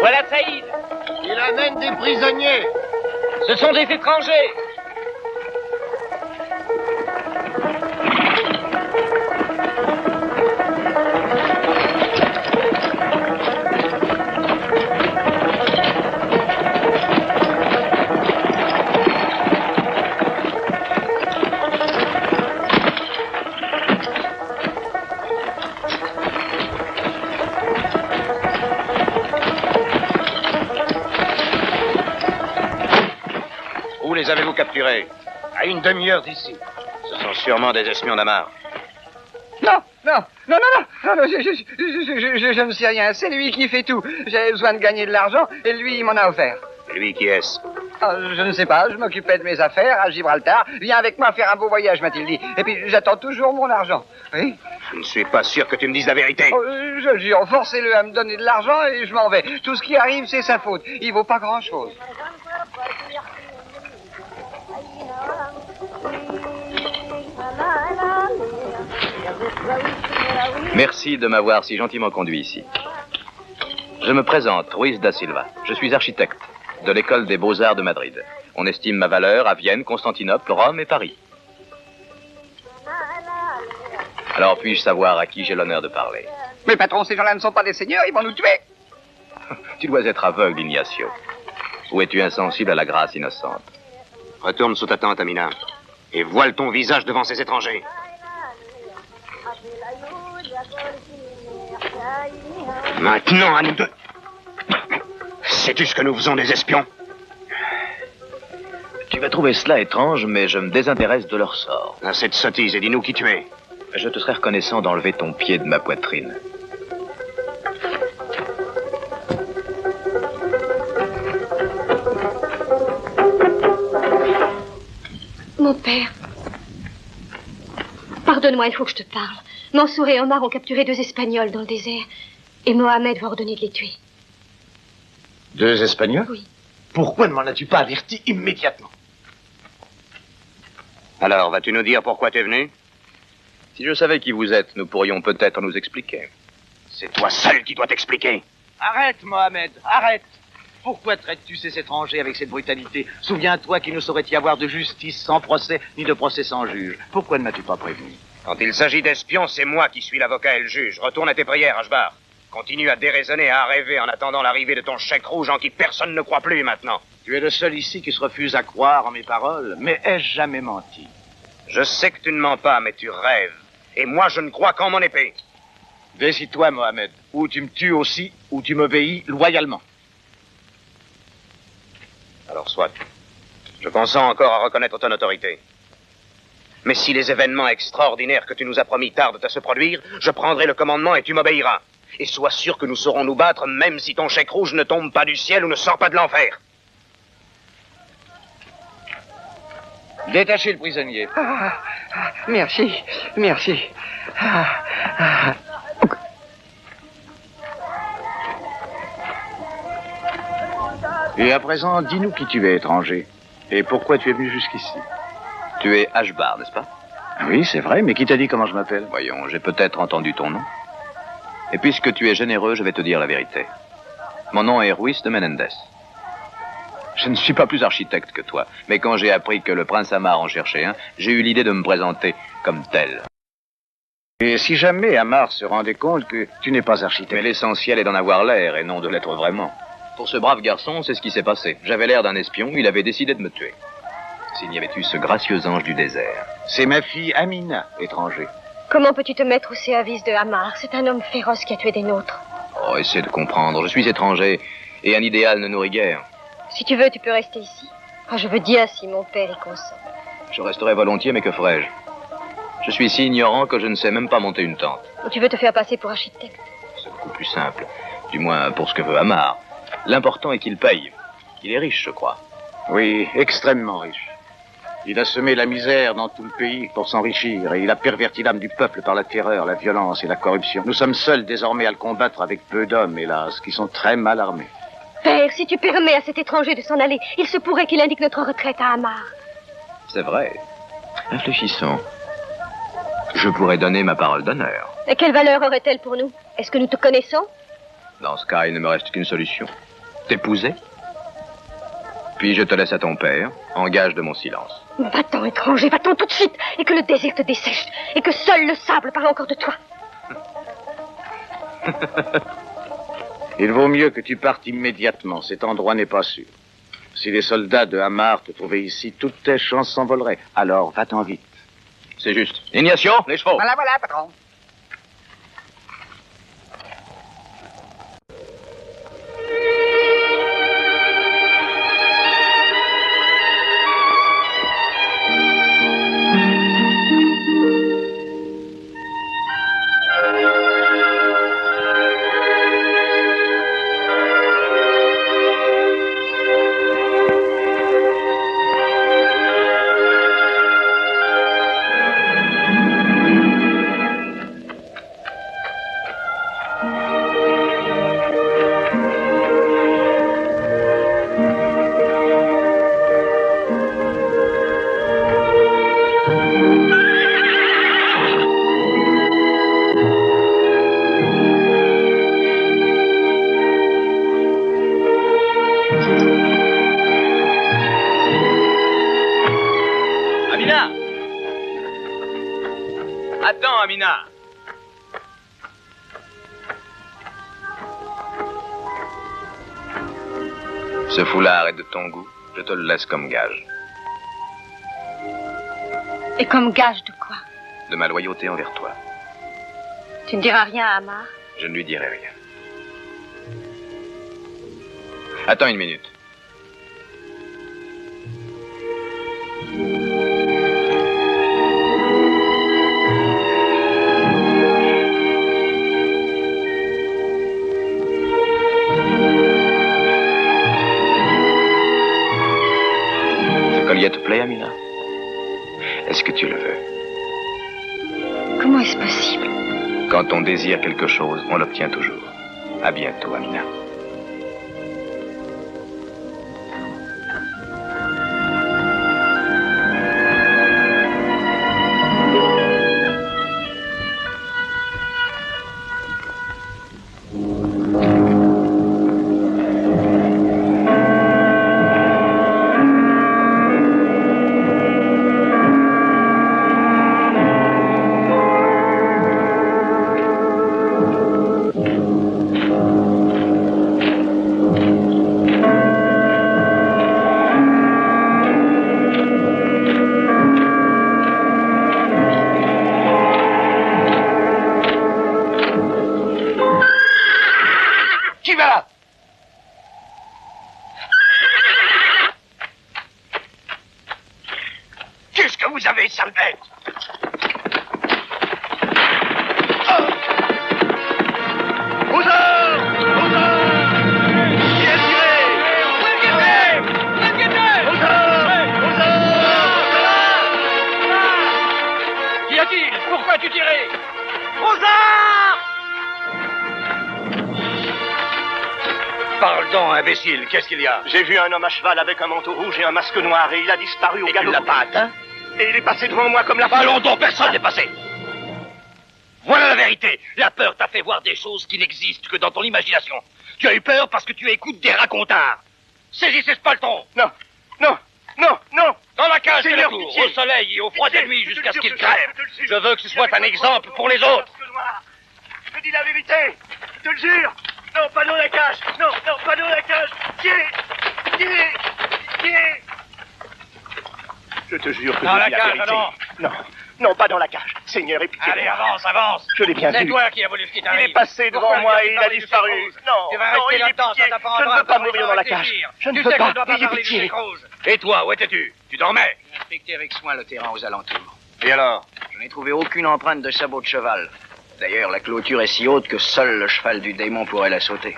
Voilà Saïd. Il amène des prisonniers. Ce sont des étrangers. Où les avez-vous capturés? À une demi-heure d'ici. Ce sont sûrement des espions d'Amar. Non, je ne sais rien. C'est lui qui fait tout. J'avais besoin de gagner de l'argent et lui, il m'en a offert. Lui qui est-ce? Je ne sais pas, je m'occupais de mes affaires à Gibraltar. Viens avec moi faire un beau voyage, m'a-t-il dit. Et puis, j'attends toujours mon argent. Oui? Je ne suis pas sûr que tu me dises la vérité. Je le jure, forcez-le à me donner de l'argent et je m'en vais. Tout ce qui arrive, c'est sa faute. Il vaut pas grand-chose. Merci de m'avoir si gentiment conduit ici. Je me présente, Ruiz da Silva. Je suis architecte de l'école des Beaux-Arts de Madrid. On estime ma valeur à Vienne, Constantinople, Rome et Paris. Alors puis-je savoir à qui j'ai l'honneur de parler? Mais patron, ces gens-là ne sont pas des seigneurs, ils vont nous tuer. Tu dois être aveugle, Ignacio. Ou es-tu insensible à la grâce innocente? Retourne sous ta tente, Amina, et voile ton visage devant ces étrangers. Maintenant, à nous deux. Sais-tu ce que nous faisons des espions? Tu vas trouver cela étrange, mais je me désintéresse de leur sort. Assez de sottises et dis-nous qui tu es. Je te serais reconnaissant d'enlever ton pied de ma poitrine. Mon père. Pardonne-moi, il faut que je te parle. Mansour et Omar ont capturé 2 Espagnols dans le désert. Et Mohamed va ordonner de les tuer. 2 Espagnols? Oui. Pourquoi ne m'en as-tu pas averti immédiatement? Alors, vas-tu nous dire pourquoi tu es venu? Si je savais qui vous êtes, nous pourrions peut-être nous expliquer. C'est toi seul qui dois t'expliquer. Arrête, Mohamed, arrête. Pourquoi traites-tu ces étrangers avec cette brutalité? Souviens-toi qu'il ne saurait y avoir de justice sans procès, ni de procès sans juge. Pourquoi ne m'as-tu pas prévenu? Quand il s'agit d'espions, c'est moi qui suis l'avocat et le juge. Retourne à tes prières, Ashbar. Continue à déraisonner, à rêver en attendant l'arrivée de ton chèque rouge en qui personne ne croit plus maintenant. Tu es le seul ici qui se refuse à croire en mes paroles, mais ai-je jamais menti? Je sais que tu ne mens pas, mais tu rêves. Et moi, je ne crois qu'en mon épée. Décide-toi, Mohamed. Ou tu me tues aussi, ou tu m'obéis loyalement. Alors soit. Je consens encore à reconnaître ton autorité. Mais si les événements extraordinaires que tu nous as promis tardent à se produire, je prendrai le commandement et tu m'obéiras. Et sois sûr que nous saurons nous battre, même si ton chèque rouge ne tombe pas du ciel ou ne sort pas de l'enfer. Détachez le prisonnier. Merci. Et à présent, dis-nous qui tu es, étranger. Et pourquoi tu es venu jusqu'ici? Tu es Ashbar, n'est-ce pas? Oui, c'est vrai, mais qui t'a dit comment je m'appelle? Voyons, j'ai peut-être entendu ton nom. Et puisque tu es généreux, je vais te dire la vérité. Mon nom est Ruiz de Menendez. Je ne suis pas plus architecte que toi, mais quand j'ai appris que le prince Amar en cherchait un, j'ai eu l'idée de me présenter comme tel. Et si jamais Amar se rendait compte que tu n'es pas architecte? Mais l'essentiel est d'en avoir l'air et non de l'être vraiment. Pour ce brave garçon, c'est ce qui s'est passé. J'avais l'air d'un espion, il avait décidé de me tuer. S'il n'y avait eu ce gracieux ange du désert. C'est ma fille Amina, étranger. Comment peux-tu te mettre au service de Amar? C'est un homme féroce qui a tué des nôtres. Oh, essaie de comprendre. Je suis étranger et un idéal ne nourrit guère. Si tu veux, tu peux rester ici. Je veux dire si mon père y consent. Je resterai volontiers, mais que ferais-je? Je suis si ignorant que je ne sais même pas monter une tente. Ou tu veux te faire passer pour architecte? C'est beaucoup plus simple. Du moins, pour ce que veut Amar. L'important est qu'il paye. Il est riche, je crois. Oui, extrêmement riche. Il a semé la misère dans tout le pays pour s'enrichir et il a perverti l'âme du peuple par la terreur, la violence et la corruption. Nous sommes seuls désormais à le combattre avec peu d'hommes, hélas, qui sont très mal armés. Père, si tu permets à cet étranger de s'en aller, il se pourrait qu'il indique notre retraite à Amar. C'est vrai. Réfléchissons. Je pourrais donner ma parole d'honneur. Et quelle valeur aurait-elle pour nous? Est-ce que nous te connaissons? Dans ce cas, il ne me reste qu'une solution. T'épouser. Puis je te laisse à ton père, en gage de mon silence. Va-t'en, étranger, va-t'en tout de suite, et que le désir te dessèche, et que seul le sable parle encore de toi. Il vaut mieux que tu partes immédiatement. Cet endroit n'est pas sûr. Si les soldats de Hamar te trouvaient ici, toutes tes chances s'envoleraient. Alors, va-t'en vite. C'est juste. Ignacio, les chevaux. Voilà, voilà, patron. Attends, Amina. Ce foulard est de ton goût. Je te le laisse comme gage. Et comme gage de quoi? De ma loyauté envers toi. Tu ne diras rien à Hamar? Je ne lui dirai rien. Attends une minute. Ce collier te plaît, Amina? Est-ce que tu le veux? Comment est-ce possible? Quand on désire quelque chose, on l'obtient toujours. À bientôt, Amina. Vous avez, sale bête! Qu'y a-t-il? Pourquoi tu tirais? Parle donc, imbécile, qu'est-ce qu'il y a? J'ai vu un homme à cheval avec un manteau rouge et un masque noir et il a disparu au galop. Tu l'as pas atteint? Et il est passé devant moi comme la... Allons donc, personne n'est passé. Voilà la vérité. La peur t'a fait voir des choses qui n'existent que dans ton imagination. Tu as eu peur parce que tu écoutes des racontars. Saisissez ce paleton. Non, non, non, non. Dans la cage de la Seigneur, cour, pitié. au soleil et au froid des nuits jusqu'à ce qu'il crève. crève. Je veux que ce soit un exemple pour les autres. Je dis la vérité. Je te le jure. Non, pas dans la cage. Non, non, pas dans la cage. Tiens. Je te jure que Dans je la dis la cage, vérité. alors? Non, non, pas dans la cage. Seigneur, et pitié. Allez, avance, avance. Je l'ai bien C'est vu. toi qui as voulu ce qui t'arrive. Il est passé devant Pourquoi moi tu et il as a parlé de disparu. ces choses? Non, Tu vas non, rester il est là-dedans, pitié. ça t'apprendra Je ne veux à pas savoir mourir dans la réfléchir. cage. Je ne Tu veux sais que pas. je dois pas Il est parler de pitié. ces choses. Et toi, où étais-tu? Tu dormais? J'ai inspecté avec soin le terrain aux alentours. Et alors? Je n'ai trouvé aucune empreinte de sabot de cheval. D'ailleurs, la clôture est si haute que seul le cheval du démon pourrait la sauter.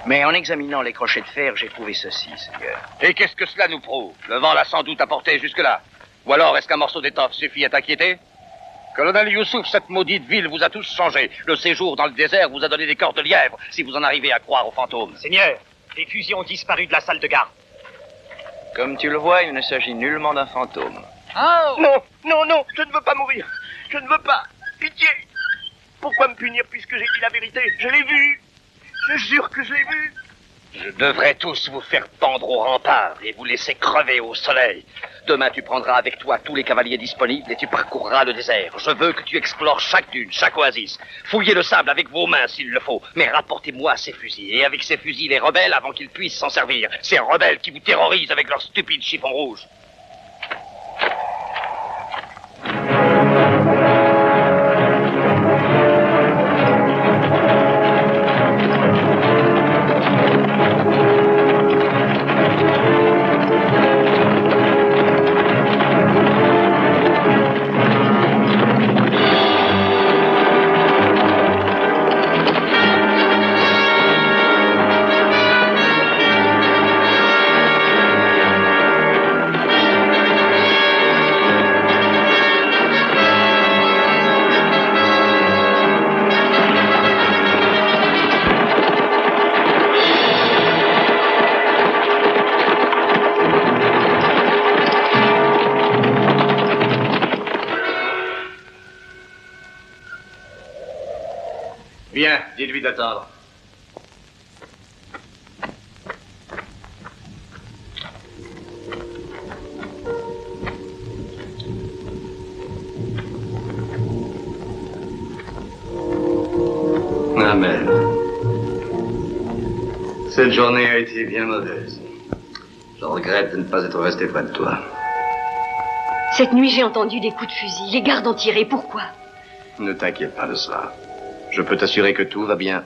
Mais en examinant les crochets de fer, j'ai trouvé ceci, Seigneur. Et qu'est-ce que cela nous prouve? Le vent l'a sans doute apporté jusque-là. Ou alors est-ce qu'un morceau d'étoffe suffit à t'inquiéter? Colonel Youssouf, cette maudite ville vous a tous changé. Le séjour dans le désert vous a donné des corps de lièvre, si vous en arrivez à croire aux fantômes. Seigneur, les fusils ont disparu de la salle de garde. Comme tu le vois, il ne s'agit nullement d'un fantôme. Non, non, non, je ne veux pas mourir. Je ne veux pas. Pitié. Pourquoi me punir puisque j'ai dit la vérité? Je l'ai vu. Je jure que je l'ai vu. Je devrais tous vous faire pendre au rempart et vous laisser crever au soleil. Demain, tu prendras avec toi tous les cavaliers disponibles et tu parcourras le désert. Je veux que tu explores chaque dune, chaque oasis. Fouillez le sable avec vos mains s'il le faut, mais rapportez-moi ces fusils. Et avec ces fusils, les rebelles avant qu'ils puissent s'en servir. Ces rebelles qui vous terrorisent avec leurs stupides chiffons rouges. Bien, dites-lui d'attendre. Ah merde. Cette journée a été bien mauvaise. Je regrette de ne pas être resté près de toi. Cette nuit, j'ai entendu des coups de fusil. Les gardes ont tiré. Pourquoi? Ne t'inquiète pas de cela. Je peux t'assurer que tout va bien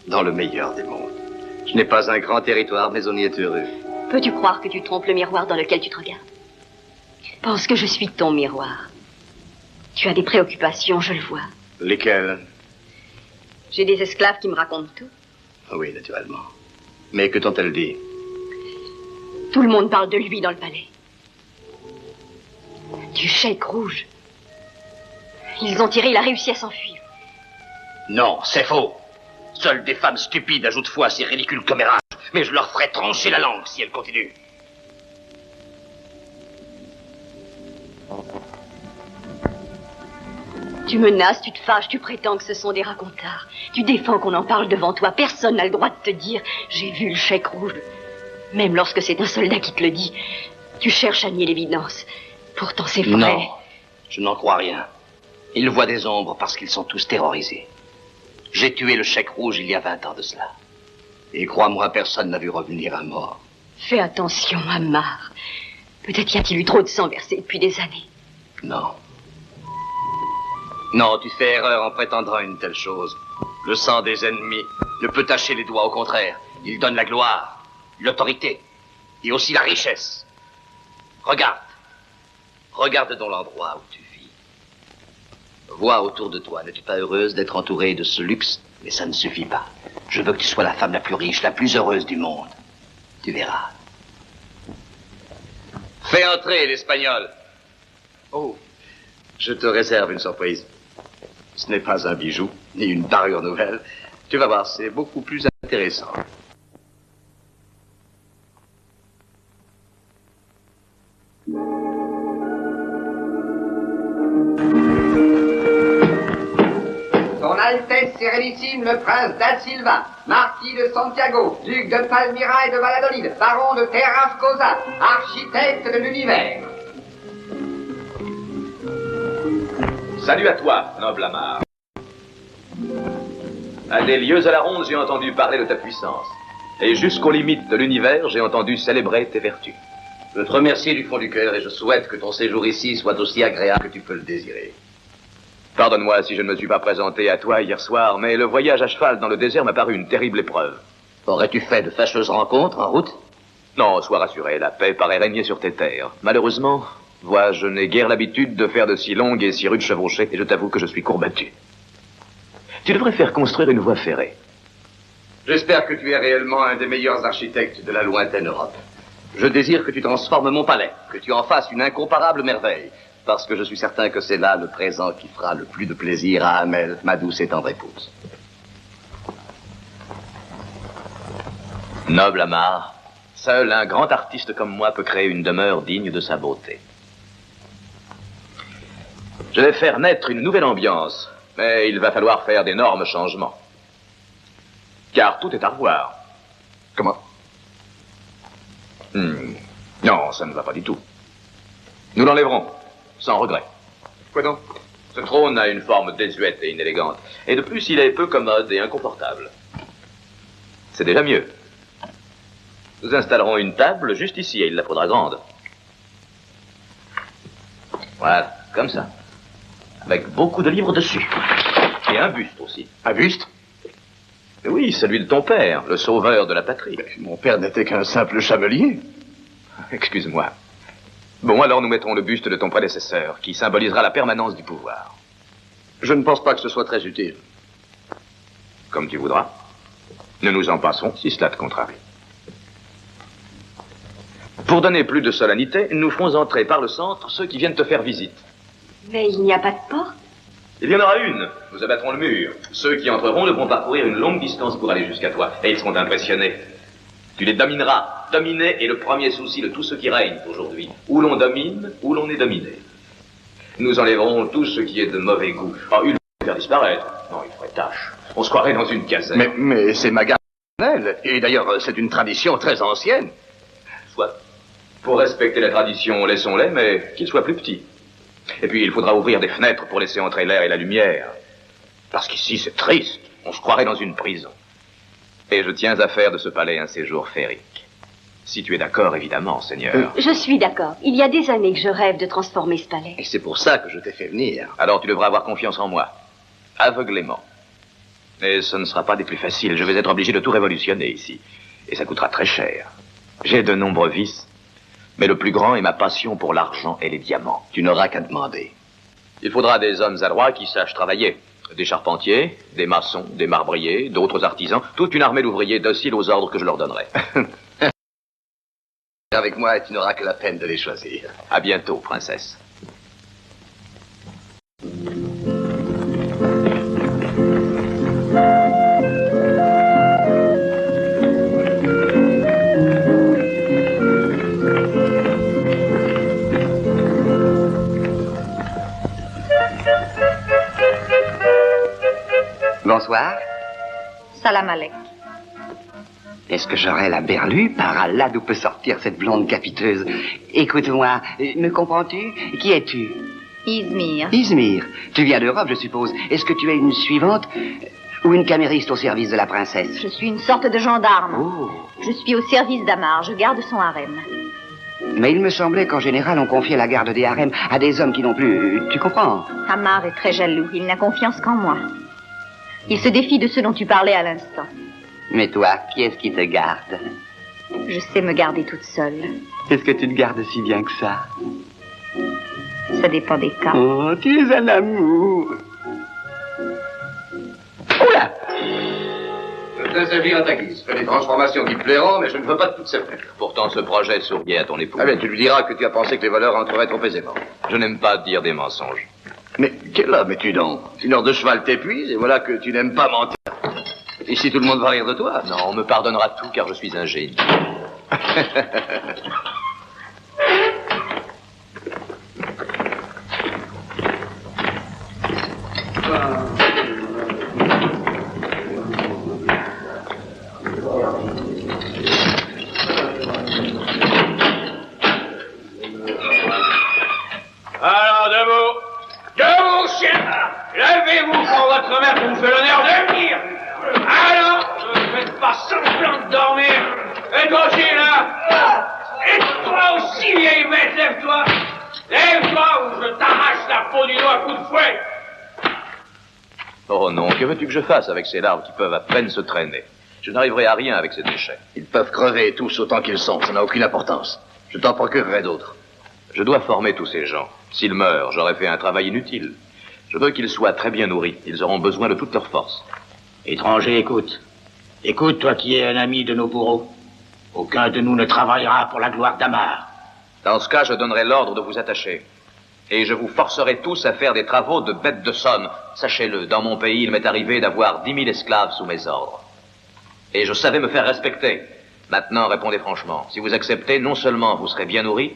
dans le meilleur des mondes. Je n'ai pas un grand territoire, mais on y est heureux. Peux-tu croire que tu trompes le miroir dans lequel tu te regardes? Pense que je suis ton miroir. Tu as des préoccupations, je le vois. Lesquelles? J'ai des esclaves qui me racontent tout. Oui, naturellement. Mais que t'ont-elles dit? Tout le monde parle de lui dans le palais. Du cheik rouge. Ils ont tiré, il a réussi à s'enfuir. Non, c'est faux. Seules des femmes stupides ajoutent foi à ces ridicules commérages. Mais je leur ferai trancher la langue si elles continuent. Tu menaces, tu te fâches, tu prétends que ce sont des racontards. Tu défends qu'on en parle devant toi. Personne n'a le droit de te dire « J'ai vu le cheik rouge ». Même lorsque c'est un soldat qui te le dit, tu cherches à nier l'évidence. Pourtant, c'est vrai. Non, je n'en crois rien. Ils voient des ombres parce qu'ils sont tous terrorisés. J'ai tué le cheik rouge il y a 20 ans de cela. Et crois-moi, personne n'a vu revenir un mort. Fais attention, Ammar. Peut-être y a-t-il eu trop de sang versé depuis des années. Non. Non, tu fais erreur en prétendant une telle chose. Le sang des ennemis ne peut tacher les doigts, au contraire. Il donne la gloire, l'autorité et aussi la richesse. Regarde. Regarde dans l'endroit où tu vis. Vois autour de toi. N'es-tu pas heureuse d'être entourée de ce luxe? Mais ça ne suffit pas. Je veux que tu sois la femme la plus riche, la plus heureuse du monde. Tu verras. Fais entrer l'Espagnol. Oh, je te réserve une surprise. Ce n'est pas un bijou, ni une parure nouvelle. Tu vas voir, c'est beaucoup plus intéressant. Son Altesse Sérénissime le Prince da Silva, marquis de Santiago, duc de Palmyra et de Valladolid, baron de Terrascosa, architecte de l'univers. Salut à toi, noble Ammar. À des lieux à la ronde, j'ai entendu parler de ta puissance. Et jusqu'aux limites de l'univers, j'ai entendu célébrer tes vertus. Je te remercie du fond du cœur et je souhaite que ton séjour ici soit aussi agréable que tu peux le désirer. Pardonne-moi si je ne me suis pas présenté à toi hier soir, mais le voyage à cheval dans le désert m'a paru une terrible épreuve. Aurais-tu fait de fâcheuses rencontres en route? Non, sois rassuré, la paix paraît régner sur tes terres. Malheureusement, vois, je n'ai guère l'habitude de faire de si longues et si rudes chevauchées, et je t'avoue que je suis courbattu. Tu devrais faire construire une voie ferrée. J'espère que tu es réellement un des meilleurs architectes de la lointaine Europe. Je désire que tu transformes mon palais, que tu en fasses une incomparable merveille, parce que je suis certain que c'est là le présent qui fera le plus de plaisir à Amel, ma douce et tendre épouse. Noble Ammar, seul un grand artiste comme moi peut créer une demeure digne de sa beauté. Je vais faire naître une nouvelle ambiance, mais il va falloir faire d'énormes changements. Car tout est à revoir. Comment? Non, ça ne va pas du tout. Nous l'enlèverons, sans regret. Quoi donc? Ce trône a une forme désuète et inélégante. Et de plus, il est peu commode et inconfortable. C'est déjà mieux. Nous installerons une table juste ici, et il la faudra grande. Voilà, comme ça. Avec beaucoup de livres dessus. Et un buste aussi. Un buste? Oui, celui de ton père, le sauveur de la patrie. Mais mon père n'était qu'un simple chamelier. Excuse-moi. Bon, alors nous mettrons le buste de ton prédécesseur, qui symbolisera la permanence du pouvoir. Je ne pense pas que ce soit très utile. Comme tu voudras. Nous nous en passons si cela te contrarie. Pour donner plus de solennité, nous ferons entrer par le centre ceux qui viennent te faire visite. Mais il n'y a pas de porte. Il y en aura une. Nous abattrons le mur. Ceux qui entreront devront parcourir une longue distance pour aller jusqu'à toi. Et ils seront impressionnés. Tu les domineras. Dominer est le premier souci de tous ceux qui règnent aujourd'hui. Ou l'on domine, ou l'on est dominé. Nous enlèverons tout ce qui est de mauvais goût. Ah, il va faire disparaître. Non, il ferait tâche. On se croirait dans une caserne. Mais c'est ma garde personnelle. Et d'ailleurs, c'est une tradition très ancienne. Soit. Pour respecter la tradition, laissons-les, mais qu'ils soient plus petits. Et puis, il faudra ouvrir des fenêtres pour laisser entrer l'air et la lumière. Parce qu'ici, c'est triste. On se croirait dans une prison. Et je tiens à faire de ce palais un séjour féerique. Si tu es d'accord, évidemment, Seigneur. Je suis d'accord. Il y a des années que je rêve de transformer ce palais. Et c'est pour ça que je t'ai fait venir. Alors tu devras avoir confiance en moi. Aveuglément. Et ce ne sera pas des plus faciles. Je vais être obligé de tout révolutionner ici. Et ça coûtera très cher. J'ai de nombreux vices. Mais le plus grand est ma passion pour l'argent et les diamants. Tu n'auras qu'à demander. Il faudra des hommes adroits qui sachent travailler. Des charpentiers, des maçons, des marbriers, d'autres artisans. Toute une armée d'ouvriers dociles aux ordres que je leur donnerai. Avec moi, tu n'auras que la peine de les choisir. À bientôt, princesse. Bonsoir. Salam alek. Est-ce que j'aurais la berlue? Par Allah, d'où peut sortir cette blonde capiteuse? Écoute-moi, me comprends-tu? Qui es-tu? Izmir. Izmir. Tu viens d'Europe, je suppose. Est-ce que tu es une suivante ou une camériste au service de la princesse? Je suis une sorte de gendarme. Oh. Je suis au service d'Amar. Je garde son harem. Mais il me semblait qu'en général, on confiait la garde des harems à des hommes qui n'ont plus... Tu comprends? Amar est très jaloux. Il n'a confiance qu'en moi. Il se défie de ce dont tu parlais à l'instant. Mais toi, qui est-ce qui te garde? Je sais me garder toute seule. Est-ce que tu te gardes si bien que ça? Ça dépend des cas. Oh, tu es un amour. Oula! Je te laisse agir à ta guise. Fais des transformations qui te plairont, mais je ne veux pas de toutes ces fêtes. Pourtant, ce projet souriait à ton époux. Ah bien, tu lui diras que tu as pensé que les voleurs entreraient trop aisément. Je n'aime pas dire des mensonges. Mais quel homme es-tu donc? Une heure de cheval t'épuise, et voilà que tu n'aimes pas mentir. Ici, tout le monde va rire de toi. Non, on me pardonnera tout, car je suis un génie. Alors, debout. Debout, chien. Levez-vous pour votre mère qui vous fait l'honneur de venir. Alors, ne faites pas semblant de dormir. Et toi aussi, là. Et toi aussi, vieille bête, lève-toi. Lève-toi ou je t'arrache la peau du doigt à coups de fouet. Oh non, que veux-tu que je fasse avec ces larves qui peuvent à peine se traîner? Je n'arriverai à rien avec ces déchets. Ils peuvent crever tous autant qu'ils sont, ça n'a aucune importance. Je t'en procurerai d'autres. Je dois former tous ces gens. S'ils meurent, j'aurai fait un travail inutile. Je veux qu'ils soient très bien nourris. Ils auront besoin de toute leur force. Étranger, écoute. Écoute, toi qui es un ami de nos bourreaux. Aucun de nous ne travaillera pour la gloire d'Amar. Dans ce cas, je donnerai l'ordre de vous attacher. Et je vous forcerai tous à faire des travaux de bêtes de somme. Sachez-le, dans mon pays, il m'est arrivé d'avoir 10 000 esclaves sous mes ordres. Et je savais me faire respecter. Maintenant, répondez franchement. Si vous acceptez, non seulement vous serez bien nourris,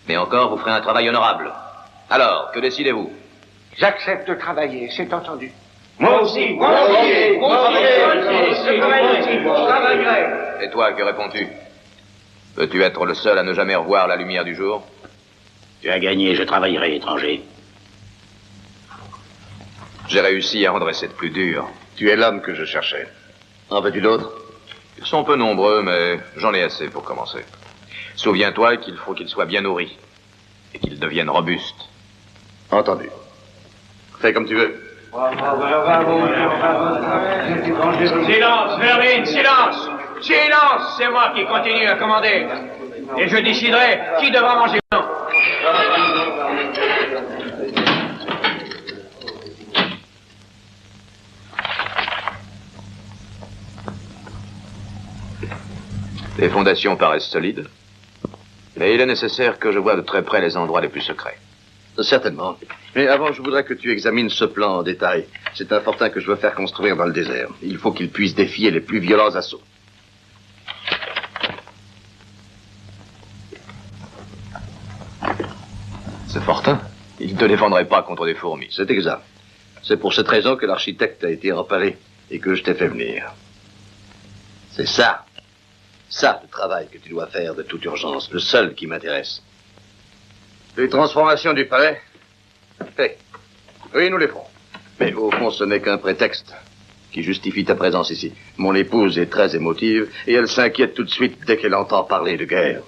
mais encore vous ferez un travail honorable. Alors, que décidez-vous? J'accepte de travailler, c'est entendu. Moi aussi. Moi aussi. Moi aussi. Je travaillerai. Et toi, que réponds-tu? Veux-tu être le seul à ne jamais revoir la lumière du jour? Tu as gagné, je travaillerai, étranger. J'ai réussi à rendre cette plus dure. Tu es l'homme que je cherchais. En veux-tu d'autres? Ils sont peu nombreux, mais j'en ai assez pour commencer. Souviens-toi qu'il faut qu'ils soient bien nourris et qu'ils deviennent robustes. Entendu. Fais comme tu veux. Silence, Vermine, silence! Silence! C'est moi qui continue à commander. Et je déciderai qui devra manger ou non. Les fondations paraissent solides, mais il est nécessaire que je voie de très près les endroits les plus secrets. Certainement. Mais avant, je voudrais que tu examines ce plan en détail. C'est un fortin que je veux faire construire dans le désert. Il faut qu'il puisse défier les plus violents assauts. Ce fortin, il ne te défendrait pas contre des fourmis. C'est exact. C'est pour cette raison que l'architecte a été repéré et que je t'ai fait venir. C'est ça le travail que tu dois faire de toute urgence, le seul qui m'intéresse. Les transformations du palais? Oui, nous les ferons. Mais au fond, ce n'est qu'un prétexte qui justifie ta présence ici. Mon épouse est très émotive et elle s'inquiète tout de suite dès qu'elle entend parler de guerre.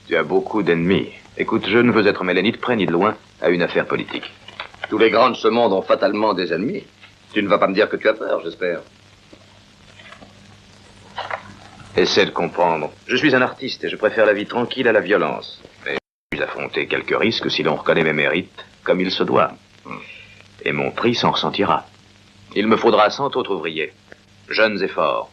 Tu as beaucoup d'ennemis. Écoute, je ne veux être mêlé ni de près ni de loin à une affaire politique. Tous les grands de ce monde ont fatalement des ennemis. Tu ne vas pas me dire que tu as peur, j'espère. Essaie de comprendre. Je suis un artiste et je préfère la vie tranquille à la violence. Mais je suis affronter quelques risques si l'on reconnaît mes mérites comme il se doit. Et mon prix s'en ressentira. Il me faudra 100 autres ouvriers, jeunes et forts.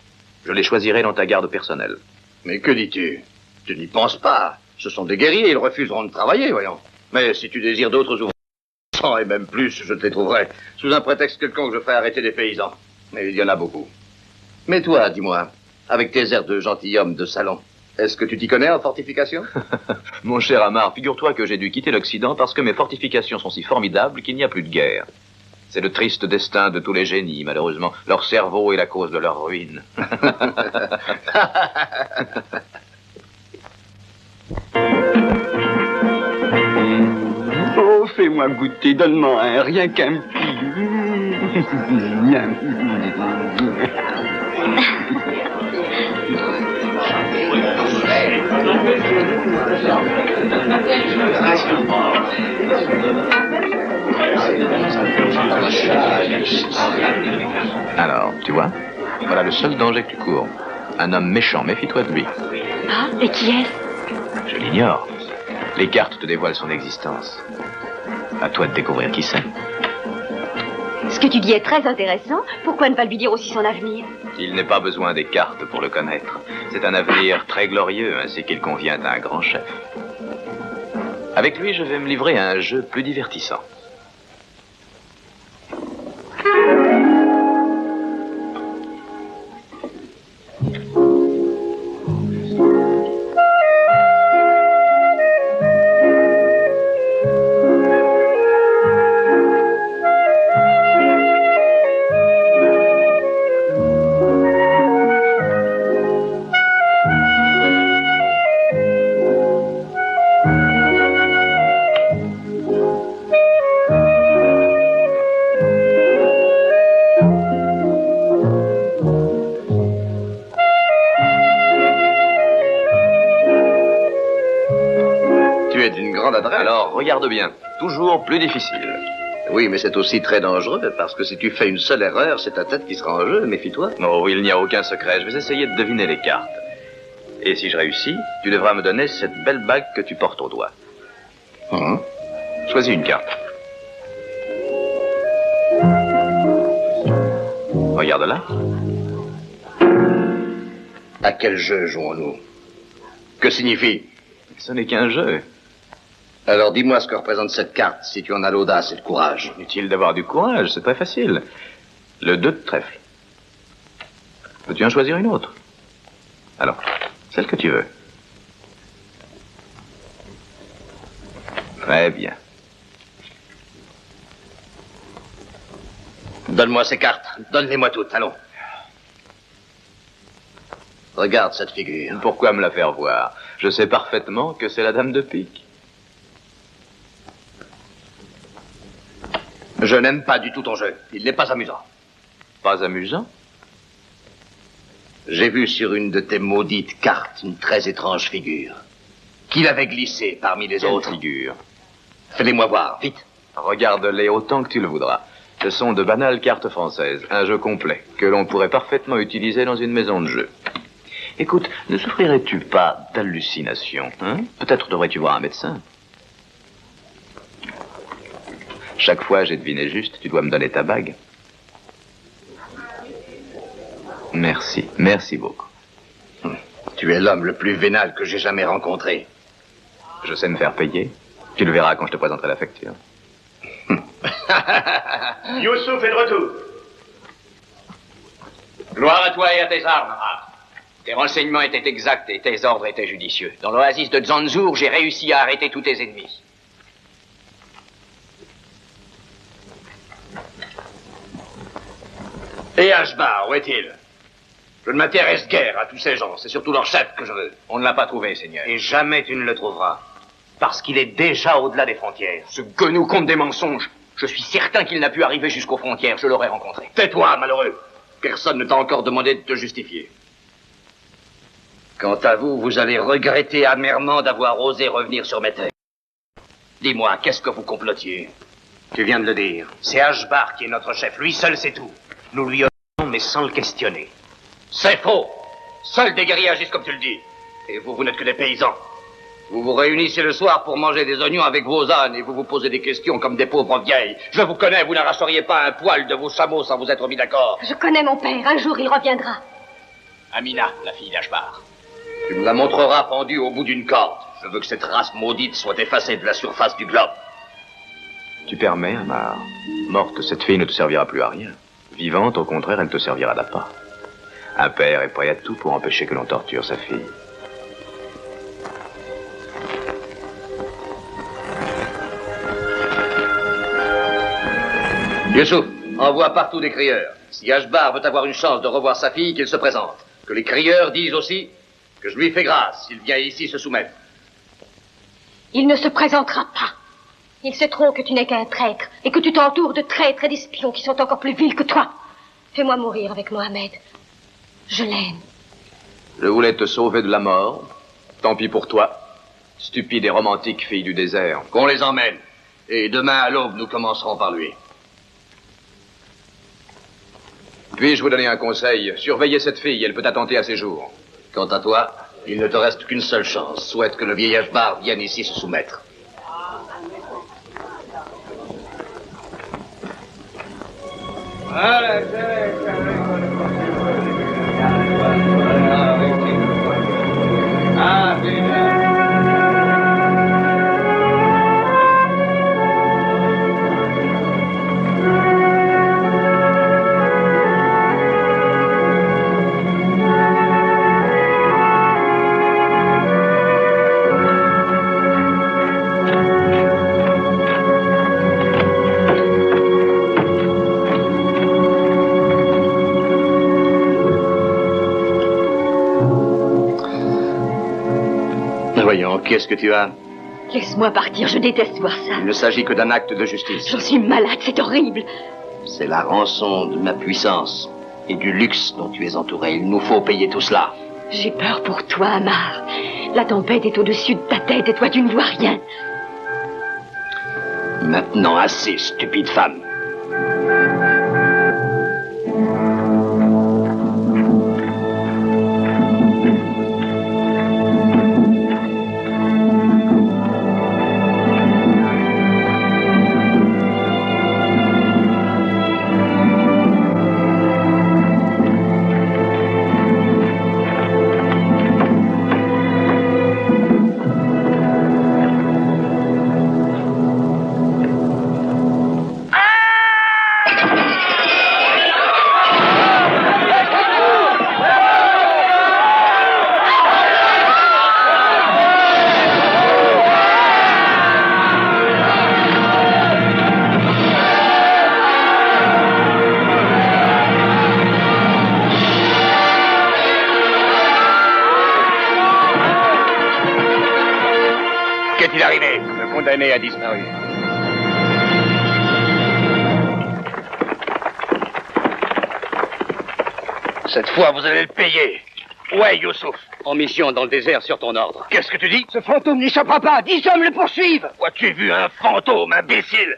Je les choisirai dans ta garde personnelle. Mais que dis-tu? Tu n'y penses pas. Ce sont des guerriers, ils refuseront de travailler, voyons. Mais si tu désires d'autres ouvriers, 100 et même plus, je te les trouverai. Sous un prétexte quelconque, je ferai arrêter des paysans. Mais il y en a beaucoup. Mais toi, dis-moi, avec tes airs de gentilhomme de salon, est-ce que tu t'y connais en fortification? Mon cher Amar, figure-toi que j'ai dû quitter l'Occident parce que mes fortifications sont si formidables qu'il n'y a plus de guerre. C'est le triste destin de tous les génies, malheureusement. Leur cerveau est la cause de leur ruine. Oh, fais-moi goûter, donne-moi un, rien qu'un petit. Alors, tu vois, voilà le seul danger que tu cours. Un homme méchant, méfie-toi de lui. Ah, et qui est-ce? Je l'ignore. Les cartes te dévoilent son existence. À toi de découvrir qui c'est. Ce que tu dis est très intéressant. Pourquoi ne pas lui dire aussi son avenir? Il n'est pas besoin des cartes pour le connaître. C'est un avenir très glorieux, ainsi qu'il convient à un grand chef. Avec lui, je vais me livrer à un jeu plus divertissant. Alors, regarde bien. Toujours plus difficile. Oui, mais c'est aussi très dangereux, parce que si tu fais une seule erreur, c'est ta tête qui sera en jeu, méfie-toi. Oh, il n'y a aucun secret. Je vais essayer de deviner les cartes. Et si je réussis, tu devras me donner cette belle bague que tu portes au doigt. Choisis une carte. Regarde là. À quel jeu jouons-nous? Que signifie? Ce n'est qu'un jeu. Alors dis-moi ce que représente cette carte, si tu en as l'audace et le courage. Inutile d'avoir du courage, c'est très facile. Le 2 de trèfle. Peux-tu en choisir une autre? Alors, celle que tu veux. Très bien. Donne-moi ces cartes. Donne-les-moi toutes, allons. Regarde cette figure. Pourquoi me la faire voir? Je sais parfaitement que c'est la dame de pique. Je n'aime pas du tout ton jeu. Il n'est pas amusant. Pas amusant? J'ai vu sur une de tes maudites cartes une très étrange figure. Qui l'avait glissée parmi les autres? Figure. Fais-les-moi voir, vite. Regarde-les autant que tu le voudras. Ce sont de banales cartes françaises, un jeu complet, que l'on pourrait parfaitement utiliser dans une maison de jeu. Écoute, ne souffrirais-tu pas d'hallucinations, hein? Peut-être devrais-tu voir un médecin. Chaque fois j'ai deviné juste, tu dois me donner ta bague. Merci, merci beaucoup. Tu es l'homme le plus vénal que j'ai jamais rencontré. Je sais me faire payer. Tu le verras quand je te présenterai la facture. Youssouf est de retour. Gloire à toi et à tes armes, Amar. Tes renseignements étaient exacts et tes ordres étaient judicieux. Dans l'oasis de Zanzour, j'ai réussi à arrêter tous tes ennemis. Et Ashbar, où est-il? Je ne m'intéresse guère à tous ces gens, c'est surtout leur chef que je veux. On ne l'a pas trouvé, Seigneur. Et jamais tu ne le trouveras. Parce qu'il est déjà au-delà des frontières. Ce guenou compte des mensonges. Je suis certain qu'il n'a pu arriver jusqu'aux frontières. Je l'aurais rencontré. Tais-toi, malheureux. Personne ne t'a encore demandé de te justifier. Quant à vous, vous allez regretter amèrement d'avoir osé revenir sur mes terres. Dis-moi, qu'est-ce que vous complotiez? Tu viens de le dire. C'est Ashbar qui est notre chef. Lui seul sait tout. Nous lui obéissons, mais sans le questionner. C'est faux. Seuls des guerriers agissent comme tu le dis. Et vous, vous n'êtes que des paysans. Vous vous réunissez le soir pour manger des oignons avec vos ânes et vous vous posez des questions comme des pauvres vieilles. Je vous connais, vous n'arracheriez pas un poil de vos chameaux sans vous être mis d'accord. Je connais mon père. Un jour, il reviendra. Amina, la fille d'Ashbar. Tu me la montreras pendue au bout d'une corde. Je veux que cette race maudite soit effacée de la surface du globe. Tu permets, Amar. Morte, cette fille ne te servira plus à rien. Vivante, au contraire, elle te servira d'appât. Un père est prêt à tout pour empêcher que l'on torture sa fille. Youssouf, envoie partout des crieurs. Si Ashbar veut avoir une chance de revoir sa fille, qu'il se présente. Que les crieurs disent aussi que je lui fais grâce s'il vient ici se soumettre. Il ne se présentera pas. Il sait trop que tu n'es qu'un traître et que tu t'entoures de traîtres et d'espions qui sont encore plus vils que toi. Fais-moi mourir avec Mohamed. Je l'aime. Je voulais te sauver de la mort. Tant pis pour toi. Stupide et romantique fille du désert. Qu'on les emmène. Et demain à l'aube, nous commencerons par lui. Puis-je vous donner un conseil? Surveillez cette fille, elle peut attenter à ses jours. Quant à toi, il ne te reste qu'une seule chance. Souhaite que le vieil Ashbar vienne ici se soumettre. Voyons, qu'est-ce que tu as? Laisse-moi partir, je déteste voir ça. Il ne s'agit que d'un acte de justice. J'en suis malade, c'est horrible. C'est la rançon de ma puissance et du luxe dont tu es entouré. Il nous faut payer tout cela. J'ai peur pour toi, Amar. La tempête est au-dessus de ta tête et toi, tu ne vois rien. Maintenant, assez, stupide femme. Ah! arrivé? Le condamné a disparu. Cette fois, vous allez le payer. Où est Youssouf? En mission dans le désert sur ton ordre. Qu'est-ce que tu dis? Ce fantôme n'échappera pas. 10 hommes le poursuivent. As-tu vu un fantôme, imbécile?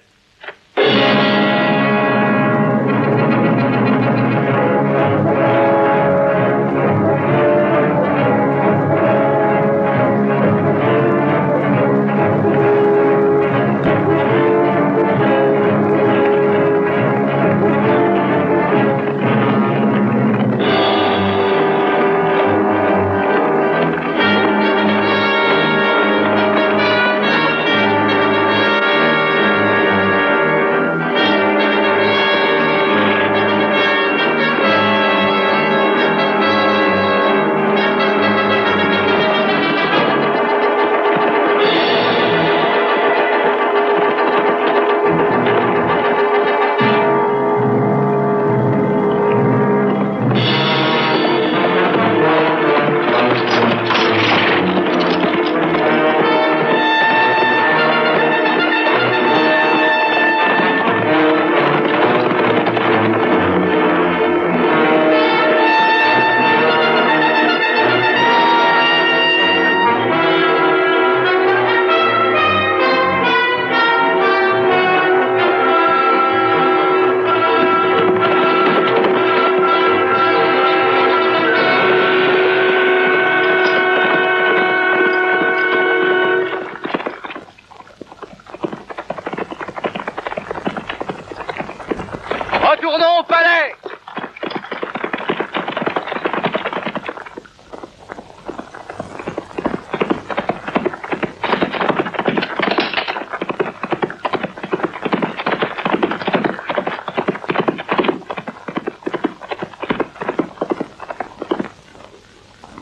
Retournons au palais!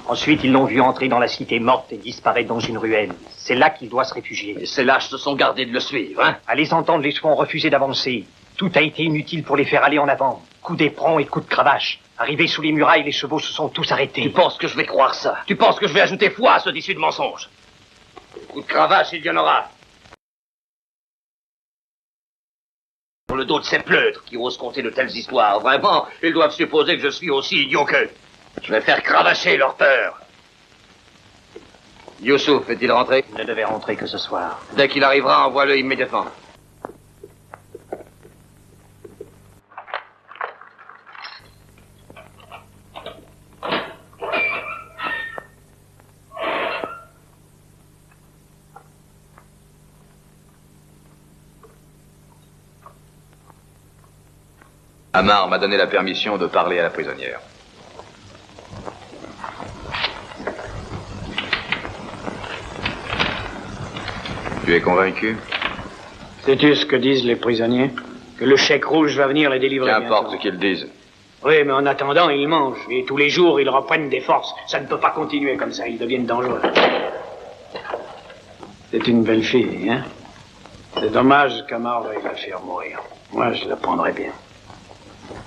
Ensuite, ils l'ont vu entrer dans la cité morte et disparaître dans une ruelle. C'est là qu'il doit se réfugier. Et ces lâches se sont gardés de le suivre, hein? À les entendre, les chevaux ont refusé d'avancer. Tout a été inutile pour les faire aller en avant. Coups d'éperon et coups de cravache. Arrivés sous les murailles, les chevaux se sont tous arrêtés. Tu penses que je vais croire ça? Tu penses que je vais ajouter foi à ce tissu de mensonges? Coup de cravache, il y en aura. Pour le dos de ces pleutres qui osent conter de telles histoires, vraiment, ils doivent supposer que je suis aussi idiot qu'eux. Je vais faire cravacher leur peur. Youssouf est-il rentré? Il ne devait rentrer que ce soir. Dès qu'il arrivera, envoie-le immédiatement. Amar m'a donné la permission de parler à la prisonnière. Tu es convaincu? Sais-tu ce que disent les prisonniers? Que le chèque rouge va venir les délivrer. Qu'importe ce qu'ils disent. Oui, mais en attendant, ils mangent. Et tous les jours, ils reprennent des forces. Ça ne peut pas continuer comme ça. Ils deviennent dangereux. C'est une belle fille, hein? C'est dommage qu'Amar veuille la faire mourir. Moi, je la prendrais bien.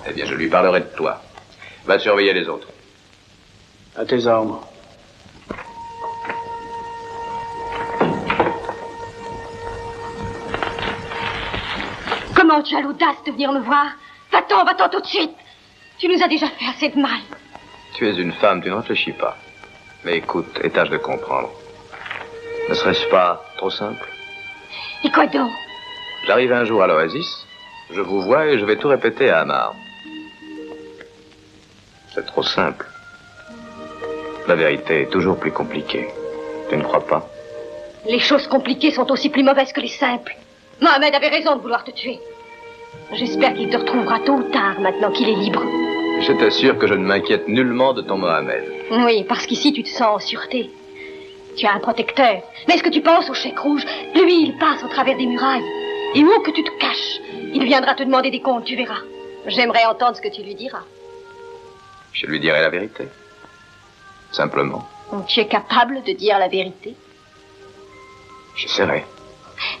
Eh bien, je lui parlerai de toi. Va surveiller les autres. À tes ordres. Comment tu as l'audace de venir me voir? Va-t'en tout de suite. Tu nous as déjà fait assez de mal. Tu es une femme, tu ne réfléchis pas. Mais écoute, et tâche de comprendre. Ne serait-ce pas trop simple? Et quoi donc? J'arrive un jour à l'Oasis, je vous vois et je vais tout répéter à Amar. C'est trop simple. La vérité est toujours plus compliquée. Tu ne crois pas? Les choses compliquées sont aussi plus mauvaises que les simples. Mohamed avait raison de vouloir te tuer. J'espère qu'il te retrouvera tôt ou tard, maintenant qu'il est libre. Je t'assure que je ne m'inquiète nullement de ton Mohamed. Oui, parce qu'ici, tu te sens en sûreté. Tu as un protecteur. Mais est-ce que tu penses au chèque rouge? Lui, il passe au travers des murailles. Et où que tu te caches, il viendra te demander des comptes, tu verras. J'aimerais entendre ce que tu lui diras. Je lui dirai la vérité. Simplement. Donc, tu es capable de dire la vérité? J'essaierai.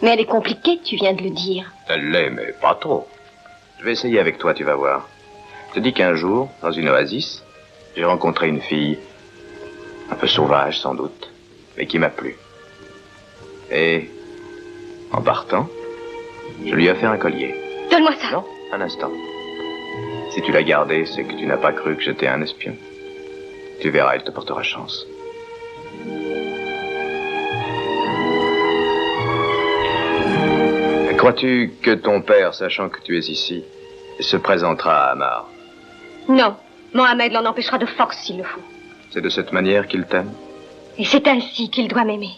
Mais elle est compliquée, tu viens de le dire. Elle l'est, mais pas trop. Je vais essayer avec toi, tu vas voir. Je te dis qu'un jour, dans une oasis, j'ai rencontré une fille, un peu sauvage sans doute, mais qui m'a plu. Et En partant, je lui ai fait un collier. Donne-moi ça. Non, un instant. Si tu l'as gardé, c'est que tu n'as pas cru que j'étais un espion. Tu verras, il te portera chance. Crois-tu que ton père, sachant que tu es ici, se présentera à Amar? Non. Mohamed l'en empêchera de force s'il le faut. C'est de cette manière qu'il t'aime? Et c'est ainsi qu'il doit m'aimer.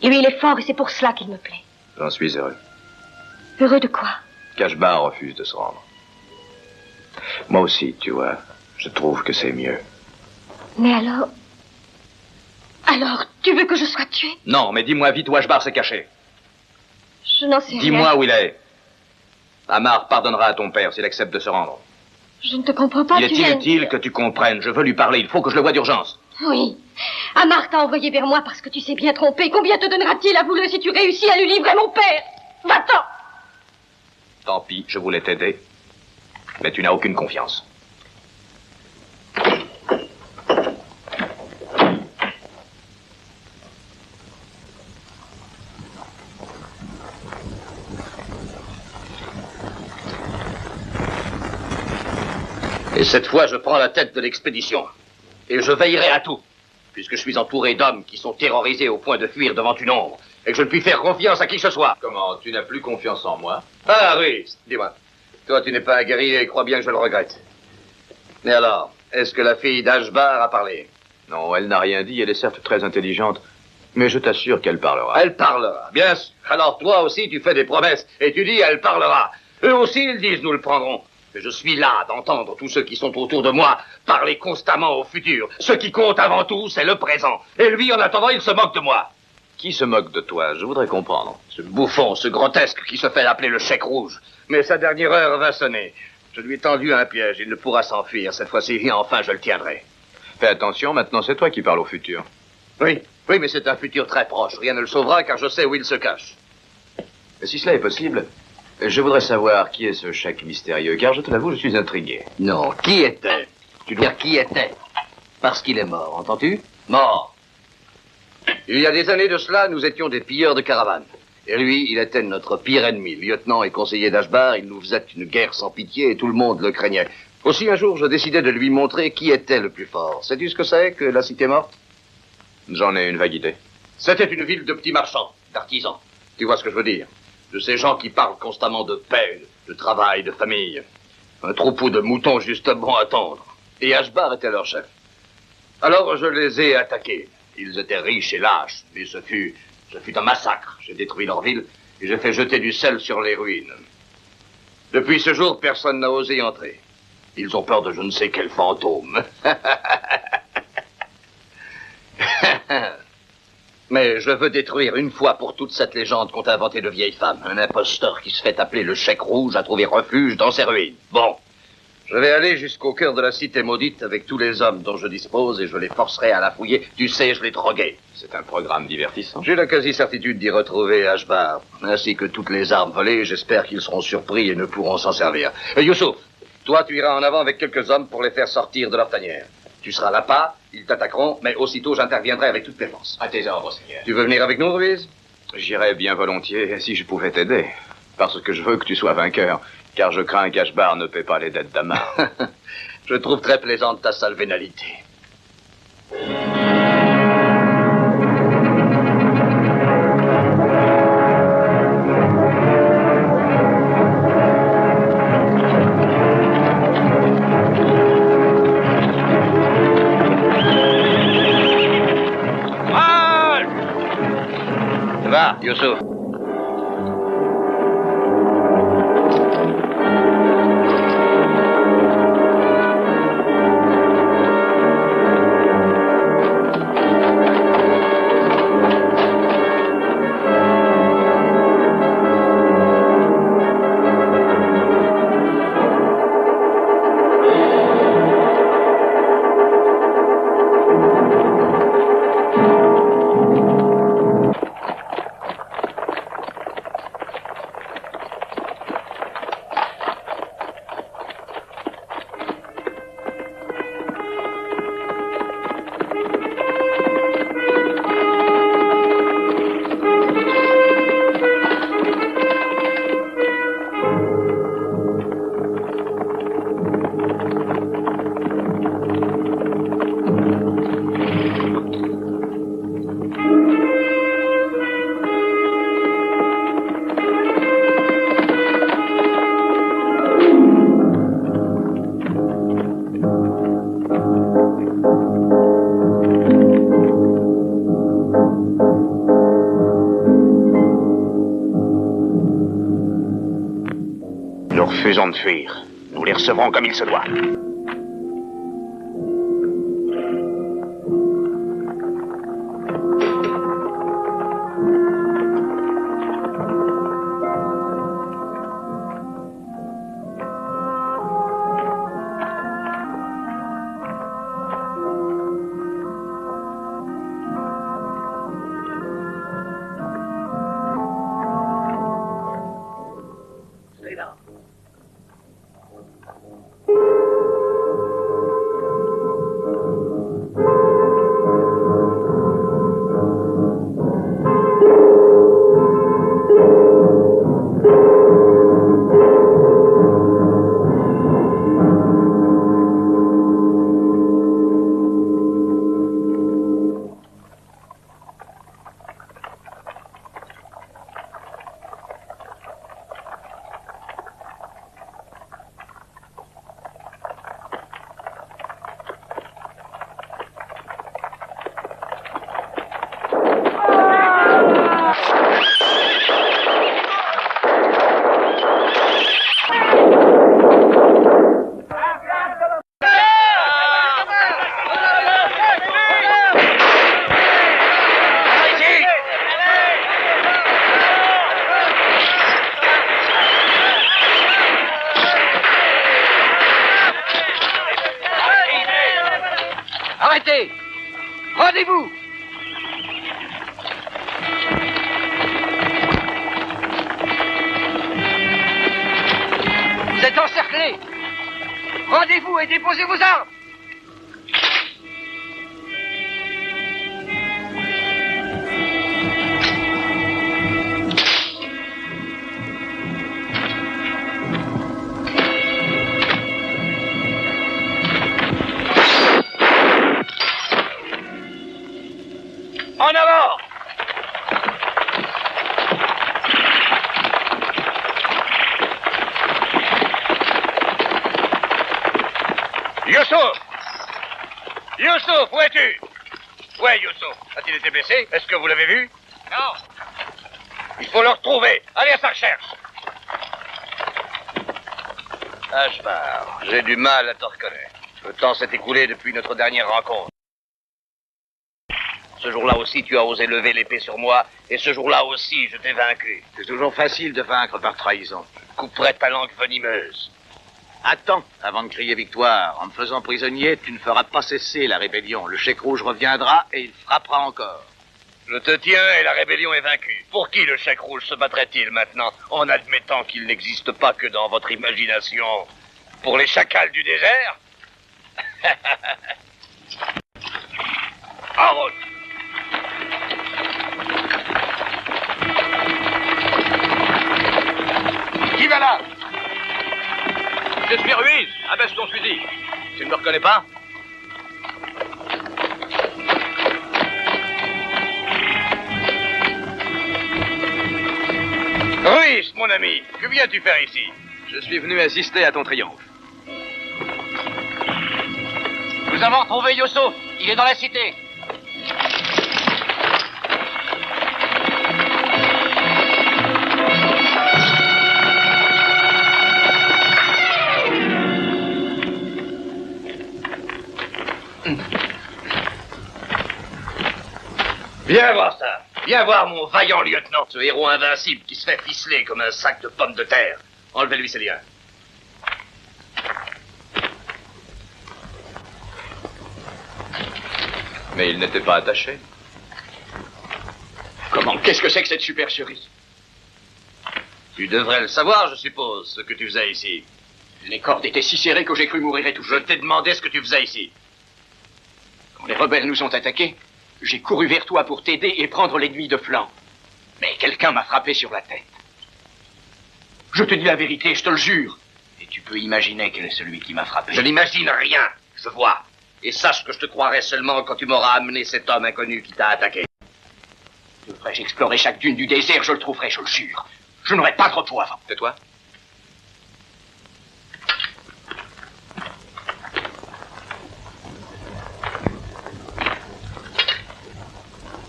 Lui, il est fort et c'est pour cela qu'il me plaît. J'en suis heureux. Heureux de quoi? Kashbar refuse de se rendre. Moi aussi, tu vois, je trouve que c'est mieux. Mais alors... Alors, tu veux que je sois tué? Non, mais dis-moi vite où Ashbar s'est caché. Je n'en sais rien. Dis-moi où il est. Amar pardonnera à ton père s'il accepte de se rendre. Je ne te comprends pas. Il est inutile que tu comprennes. Je veux lui parler. Il faut que je le voie d'urgence. Oui. Amar t'a envoyé vers moi parce que tu sais bien tromper. Combien te donnera-t-il à voulu si tu réussis à lui livrer mon père? Va-t'en! Tant pis, je voulais t'aider. Mais tu n'as aucune confiance. Et cette fois, je prends la tête de l'expédition. Et je veillerai à tout, puisque je suis entouré d'hommes qui sont terrorisés au point de fuir devant une ombre, et que je ne puis faire confiance à qui que ce soit. Comment, tu n'as plus confiance en moi? Ah oui, dis-moi. Toi, tu n'es pas un guerrier et crois bien que je le regrette. Mais alors, est-ce que la fille d'Ashbar a parlé? Non, elle n'a rien dit. Elle est certes très intelligente, mais je t'assure qu'elle parlera. Elle parlera, bien sûr. Alors toi aussi, tu fais des promesses, et tu dis elle parlera. Eux aussi, ils disent nous le prendrons. Mais je suis là d'entendre tous ceux qui sont autour de moi parler constamment au futur. Ce qui compte avant tout, c'est le présent. Et lui, en attendant, il se moque de moi. Qui se moque de toi? Je voudrais comprendre. Ce bouffon, ce grotesque qui se fait appeler le chèque rouge. Mais sa dernière heure va sonner. Je lui ai tendu un piège, il ne pourra s'enfuir. Cette fois-ci, et enfin, je le tiendrai. Fais attention, maintenant c'est toi qui parles au futur. Oui, mais c'est un futur très proche. Rien ne le sauvera car je sais où il se cache. Et si cela est possible, je voudrais savoir qui est ce chèque mystérieux, car je te l'avoue, je suis intrigué. Non, qui était? Tu dois dire qui était. Parce qu'il est mort, entends-tu? Mort. Il y a des années de cela, nous étions des pilleurs de caravanes. Et lui, il était notre pire ennemi. Lieutenant et conseiller d'Ashbar, il nous faisait une guerre sans pitié et tout le monde le craignait. Aussi, un jour, je décidai de lui montrer qui était le plus fort. Sais-tu ce que c'est que la cité morte? J'en ai une vague idée. C'était une ville de petits marchands, d'artisans. Tu vois ce que je veux dire? De ces gens qui parlent constamment de paix, de travail, de famille. Un troupeau de moutons juste bon à tendre. Et Ashbar était leur chef. Alors je les ai attaqués. Ils étaient riches et lâches, mais ce fut un massacre. J'ai détruit leur ville et j'ai fait jeter du sel sur les ruines. Depuis ce jour, personne n'a osé y entrer. Ils ont peur de je ne sais quel fantôme. Mais je veux détruire une fois pour toutes cette légende qu'ont inventée de vieilles femmes. Un imposteur qui se fait appeler le chèque rouge a trouvé refuge dans ces ruines. Bon, je vais aller jusqu'au cœur de la cité maudite avec tous les hommes dont je dispose et je les forcerai à la fouiller. Tu sais, je les droguais. C'est un programme divertissant. J'ai la quasi-certitude d'y retrouver Ashbar, ainsi que toutes les armes volées. J'espère qu'ils seront surpris et ne pourront s'en servir. Youssouf, toi, tu iras en avant avec quelques hommes pour les faire sortir de leur tanière. Tu seras là-bas, ils t'attaqueront, mais aussitôt j'interviendrai avec toute mes forces. À tes ordres, Seigneur. Tu veux venir avec nous, Ruiz? J'irais bien volontiers si je pouvais t'aider. Parce que je veux que tu sois vainqueur, car je crains qu'Ashbar ne paie pas les dettes d'Amar. Je trouve très plaisante ta sale vénalité. Va, Youssouf. refusons de fuir. Nous les recevrons comme il se doit. Arrêtez! Rendez-vous! Vous êtes encerclés! Rendez-vous et déposez vos armes! En avant! Youssouf! Youssouf, où es-tu? Où est Youssouf? A-t-il été blessé? Est-ce que vous l'avez vu? Non. Il faut le retrouver. Allez à sa recherche. Ashbar, j'ai du mal à te reconnaître. Le temps s'est écoulé depuis notre dernière rencontre. Ce jour-là aussi, tu as osé lever l'épée sur moi, et ce jour-là aussi, je t'ai vaincu. C'est toujours facile de vaincre par trahison. Je couperai ta langue venimeuse. Attends, avant de crier victoire. En me faisant prisonnier, tu ne feras pas cesser la rébellion. Le chèque rouge reviendra et il frappera encore. Je te tiens et la rébellion est vaincue. Pour qui le chèque rouge se battrait-il maintenant, en admettant qu'il n'existe pas que dans votre imagination? Pour les chacals du désert? En route! Qui va là? Je suis Ruiz. Abaisse ton fusil. Tu ne me reconnais pas? Ruiz, mon ami, que viens-tu faire ici? Je suis venu assister à ton triomphe. Nous avons retrouvé Youssouf. Il est dans la cité. Viens voir ça. Viens voir mon vaillant lieutenant, ce héros invincible qui se fait ficeler comme un sac de pommes de terre. Enlevez-lui ses liens. Mais il n'était pas attaché. Comment? Qu'est-ce que c'est que cette supercherie? Tu devrais le savoir, je suppose, ce que tu faisais ici. Les cordes étaient si serrées que j'ai cru mourir étouffé. Je t'ai demandé ce que tu faisais ici. Quand les rebelles nous ont attaqués, j'ai couru vers toi pour t'aider et prendre l'ennemi de flanc. Mais quelqu'un m'a frappé sur la tête. Je te dis la vérité, je te le jure. Et tu peux imaginer quel est celui qui m'a frappé. Je n'imagine rien, je vois. Et sache que je te croirai seulement quand tu m'auras amené cet homme inconnu qui t'a attaqué. Devrais-je explorer chaque dune du désert, je le trouverai, je le jure. Je n'aurai pas de repos avant. Tais-toi.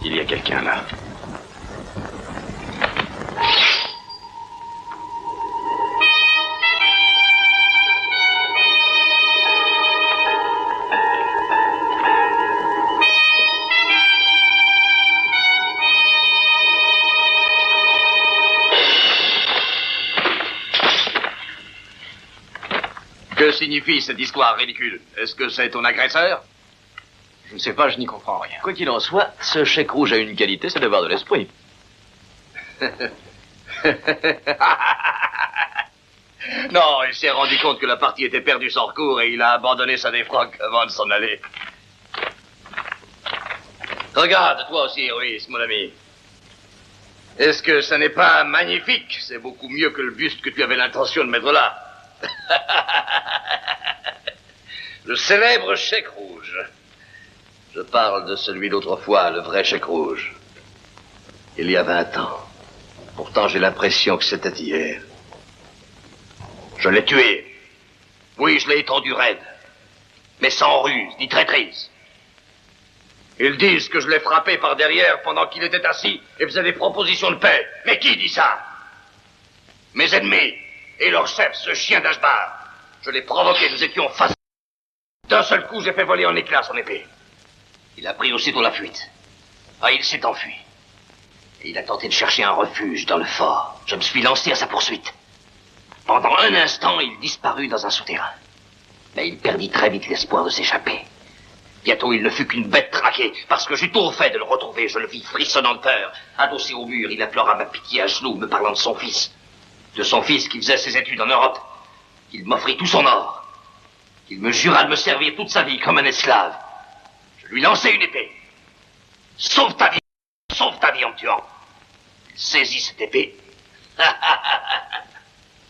Il y a quelqu'un là. Que signifie cette histoire ridicule? Est-ce que c'est ton agresseur? Je ne sais pas, je n'y comprends rien. Quoi qu'il en soit, ce chèque rouge a une qualité, c'est d'avoir de l'esprit. Non, il s'est rendu compte que la partie était perdue sans recours et il a abandonné sa défroque avant de s'en aller. Regarde, toi aussi, héroïsme, mon ami. Est-ce que ça n'est pas magnifique? C'est beaucoup mieux que le buste que tu avais l'intention de mettre là. Le célèbre chèque rouge. Je parle de celui d'autrefois, le vrai chèque rouge. Il y a 20 ans. Pourtant, j'ai l'impression que c'était hier. Je l'ai tué. Oui, je l'ai étendu raide. Mais sans ruse, ni traîtrise. Ils disent que je l'ai frappé par derrière pendant qu'il était assis et faisait des propositions de paix. Mais qui dit ça? Mes ennemis et leur chef, ce chien d'Ashbar. Je l'ai provoqué, nous étions face. D'un seul coup, j'ai fait voler en éclats son épée. Il a pris aussitôt la fuite. Ah, il s'est enfui. Et il a tenté de chercher un refuge dans le fort. Je me suis lancé à sa poursuite. Pendant un instant, il disparut dans un souterrain. Mais il perdit très vite l'espoir de s'échapper. Bientôt, il ne fut qu'une bête traquée, parce que j'eus tout fait de le retrouver. Je le vis frissonnant de peur. Adossé au mur, il implora ma pitié à genoux, me parlant de son fils. De son fils qui faisait ses études en Europe. Qu'il m'offrit tout son or. Qu'il me jura de me servir toute sa vie comme un esclave. Je lui lançai une épée. Sauve ta vie en me tuant. Il saisit cette épée.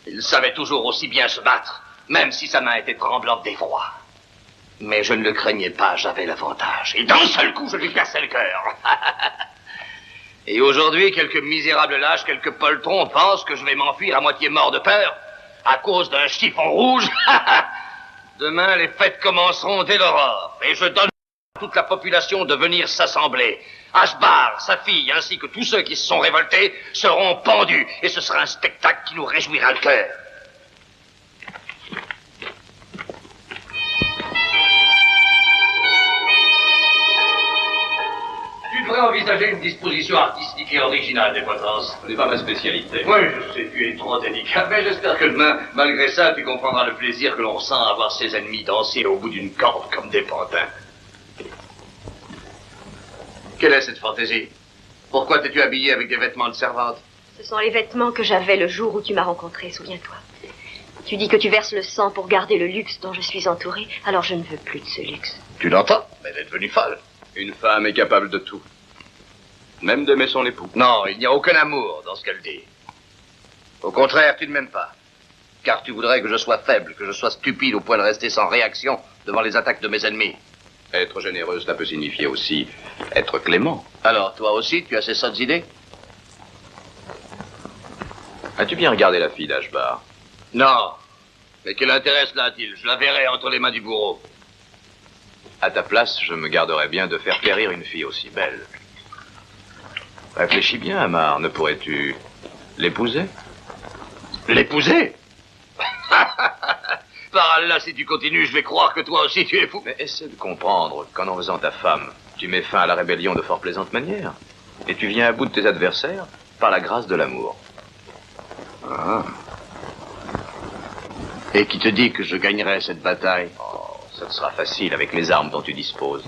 Il savait toujours aussi bien se battre, même si sa main était tremblante d'effroi. Mais je ne le craignais pas, j'avais l'avantage. Et d'un seul coup, je lui cassai le cœur. Et aujourd'hui, quelques misérables lâches, quelques poltrons pensent que je vais m'enfuir à moitié mort de peur à cause d'un chiffon rouge. Demain, les fêtes commenceront dès l'aurore. Et je donne à toute la population de venir s'assembler. Ashbar, sa fille, ainsi que tous ceux qui se sont révoltés seront pendus. Et ce sera un spectacle qui nous réjouira le cœur. Tu devrais envisager une disposition artistique et originale des potences. Ce n'est pas ma spécialité. Oui, je sais, tu es trop délicat, mais j'espère que demain, malgré ça, tu comprendras le plaisir que l'on ressent à voir ses ennemis danser au bout d'une corde comme des pantins. Quelle est cette fantaisie? Pourquoi t'es-tu habillé avec des vêtements de servante? Ce sont les vêtements que j'avais le jour où tu m'as rencontré, souviens-toi. Tu dis que tu verses le sang pour garder le luxe dont je suis entourée, alors je ne veux plus de ce luxe. Tu l'entends? Elle est devenue folle. Une femme est capable de tout. Même d'aimer son époux. Non, il n'y a aucun amour dans ce qu'elle dit. Au contraire, tu ne m'aimes pas. Car tu voudrais que je sois faible, que je sois stupide au point de rester sans réaction devant les attaques de mes ennemis. Être généreuse, ça peut signifier aussi être clément. Alors, toi aussi, tu as ces sottes idées? As-tu bien regardé la fille d'Ashbar? Non. Mais quel intérêt cela a-t-il? Je la verrai entre les mains du bourreau. À ta place, je me garderais bien de faire périr une fille aussi belle. Réfléchis bien, Amar. Ne pourrais-tu l'épouser? L'épouser? Par Allah, si tu continues, je vais croire que toi aussi tu es fou. Mais essaie de comprendre qu'en en faisant ta femme, tu mets fin à la rébellion de fort plaisante manière. Et tu viens à bout de tes adversaires par la grâce de l'amour. Ah. Et qui te dit que je gagnerai cette bataille? Oh, ça te sera facile avec les armes dont tu disposes.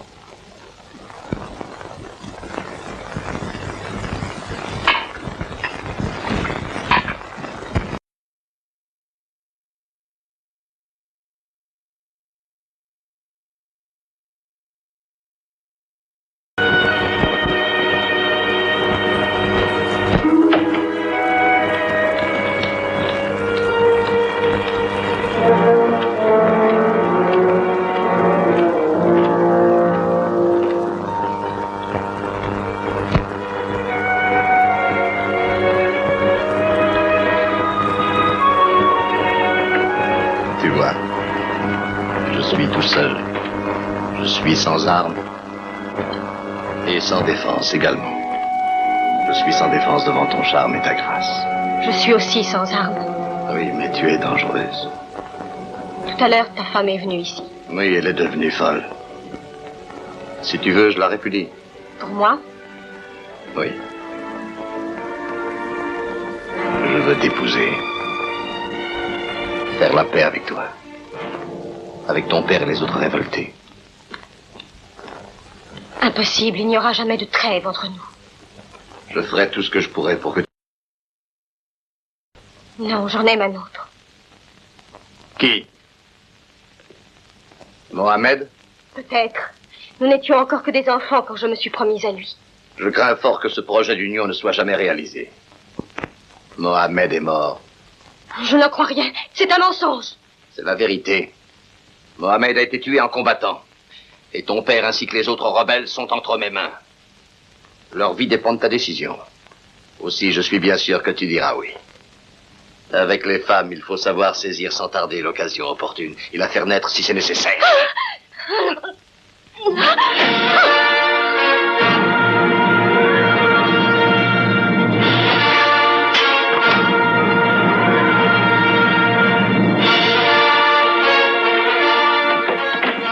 Sans armes et sans défense également. Je suis sans défense devant ton charme et ta grâce. Je suis aussi sans armes. Oui, mais tu es dangereuse. Tout à l'heure, ta femme est venue ici. Oui, elle est devenue folle. Si tu veux, je la répudie. Pour moi? Oui. Je veux t'épouser. Faire la paix avec toi. avec ton père et les autres révoltés. Impossible, il n'y aura jamais de trêve entre nous. Je ferai tout ce que je pourrai pour que... Non, j'en aime un autre. Qui? Mohamed? Peut-être. Nous n'étions encore que des enfants quand je me suis promise à lui. Je crains fort que ce projet d'union ne soit jamais réalisé. Mohamed est mort. Je n'en crois rien. C'est un mensonge. C'est la vérité. Mohamed a été tué en combattant. Et ton père ainsi que les autres rebelles sont entre mes mains. Leur vie dépend de ta décision. Aussi, je suis bien sûr que tu diras oui. Avec les femmes, il faut savoir saisir sans tarder l'occasion opportune et la faire naître si c'est nécessaire.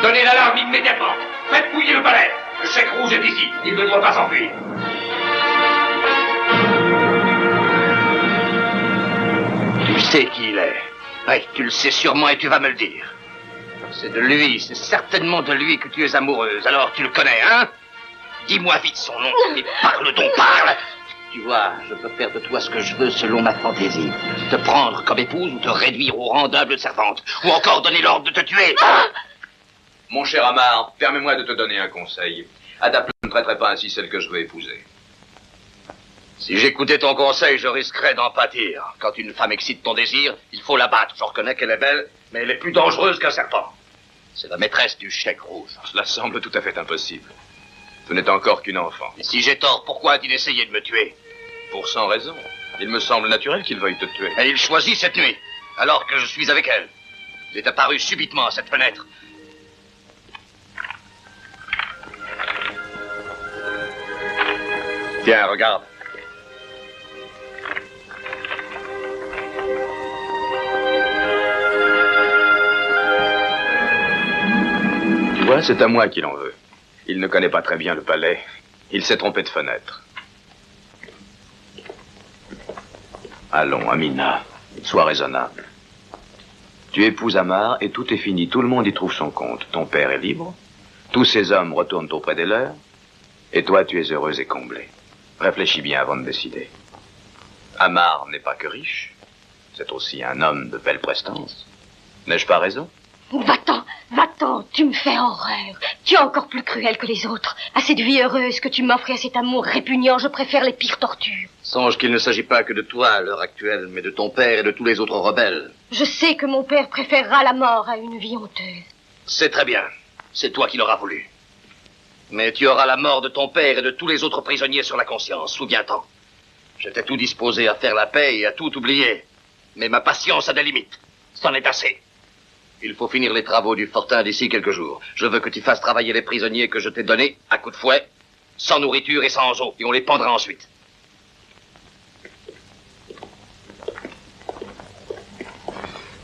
Donnez l'alarme immédiatement. Faites fouiller le palais. Le chèque rouge est ici. Il ne doit pas s'enfuir. Tu sais qui il est. Oui, tu le sais sûrement et tu vas me le dire. C'est de lui, c'est certainement de lui que tu es amoureuse. Alors tu le connais, hein? Dis-moi vite son nom. Mais parle donc, parle. Tu vois, je peux faire de toi ce que je veux selon ma fantaisie. Te prendre comme épouse ou te réduire au rang d'humble servante. Ou encore donner l'ordre de te tuer. Mon cher Amar, permets-moi de te donner un conseil. À ta place, je ne traiterai pas ainsi celle que je veux épouser. Si j'écoutais ton conseil, je risquerais d'en pâtir. Quand une femme excite ton désir, il faut la battre. Je reconnais qu'elle est belle, mais elle est plus dangereuse qu'un serpent. C'est la maîtresse du chèque rouge. Cela semble tout à fait impossible. Tu n'es encore qu'une enfant. Et si j'ai tort, pourquoi a-t-il essayé de me tuer? Pour 100 raisons. Il me semble naturel qu'il veuille te tuer. Et il choisit cette nuit, alors que je suis avec elle. Il est apparu subitement à cette fenêtre. Tiens, regarde. Tu vois, c'est à moi qu'il en veut. Il ne connaît pas très bien le palais. Il s'est trompé de fenêtre. Allons, Amina, sois raisonnable. Tu épouses Amar et tout est fini. Tout le monde y trouve son compte. Ton père est libre. Tous ces hommes retournent auprès des leurs. Et toi, tu es heureuse et comblée. Réfléchis bien avant de décider. Amar n'est pas que riche. C'est aussi un homme de belle prestance. N'ai-je pas raison? Va-t'en, va-t'en, tu me fais horreur. Tu es encore plus cruel que les autres. À cette vie heureuse que tu m'offres et à cet amour répugnant, je préfère les pires tortures. Songe qu'il ne s'agit pas que de toi à l'heure actuelle, mais de ton père et de tous les autres rebelles. Je sais que mon père préférera la mort à une vie honteuse. C'est très bien. C'est toi qui l'auras voulu. Mais tu auras la mort de ton père et de tous les autres prisonniers sur la conscience, souviens-t'en. J'étais tout disposé à faire la paix et à tout oublier. Mais ma patience a des limites. C'en est assez. Il faut finir les travaux du fortin d'ici quelques jours. Je veux que tu fasses travailler les prisonniers que je t'ai donnés à coups de fouet, sans nourriture et sans eau, et on les pendra ensuite.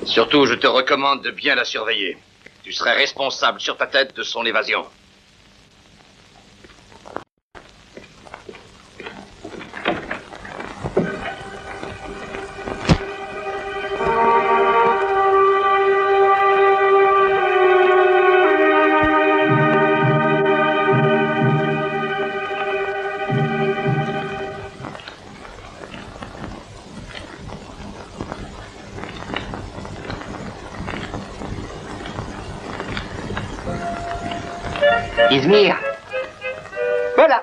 Surtout, je te recommande de bien la surveiller. Tu serais responsable sur ta tête de son évasion. Izmir. Voilà.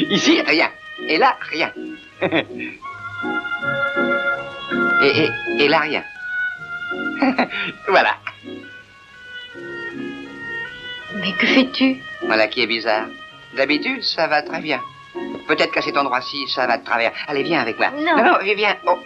Ici, rien. Et là, rien. Et là, rien. Voilà. Mais que fais-tu? Voilà qui est bizarre. D'habitude, ça va très bien. Peut-être qu'à cet endroit-ci, ça va de travers. Allez, viens avec moi. Non. Non, viens. Oh.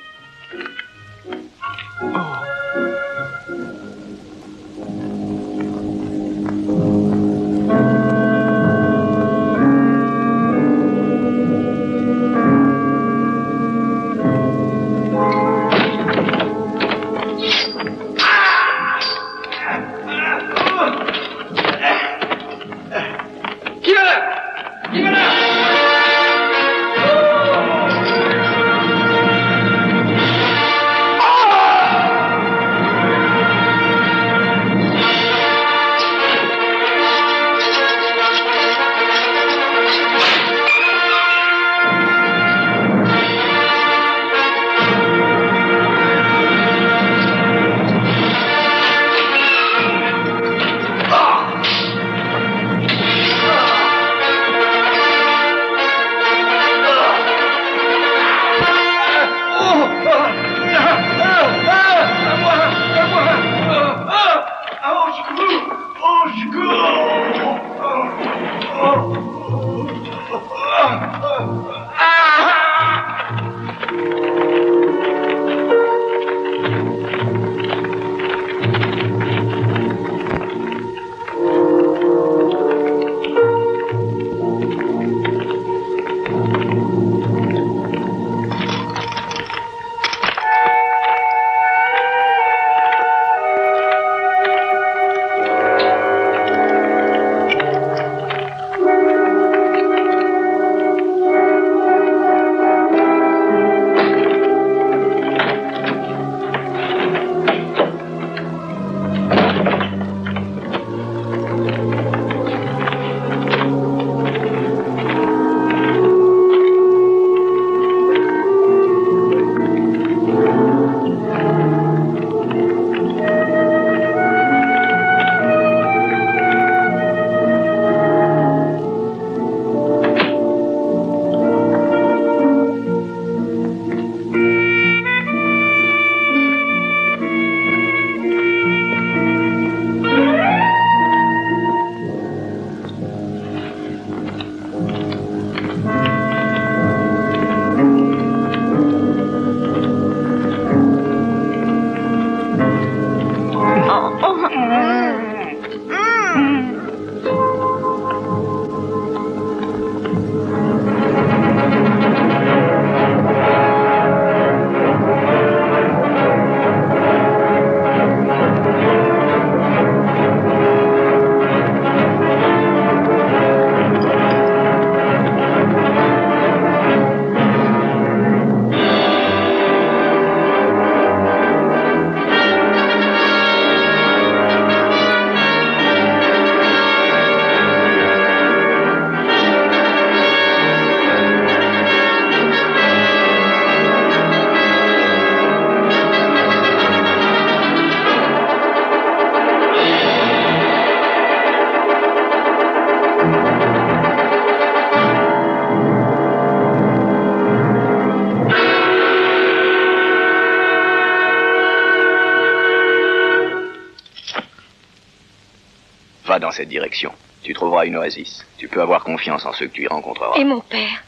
Va dans cette direction. Tu trouveras une oasis. Tu peux avoir confiance en ceux que tu y rencontreras. Et mon père?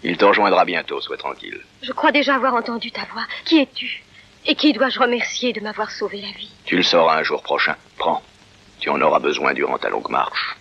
Il te rejoindra bientôt, sois tranquille. Je crois déjà avoir entendu ta voix. Qui es-tu? Et qui dois-je remercier de m'avoir sauvé la vie? Tu le sauras un jour prochain. Prends. Tu en auras besoin durant ta longue marche.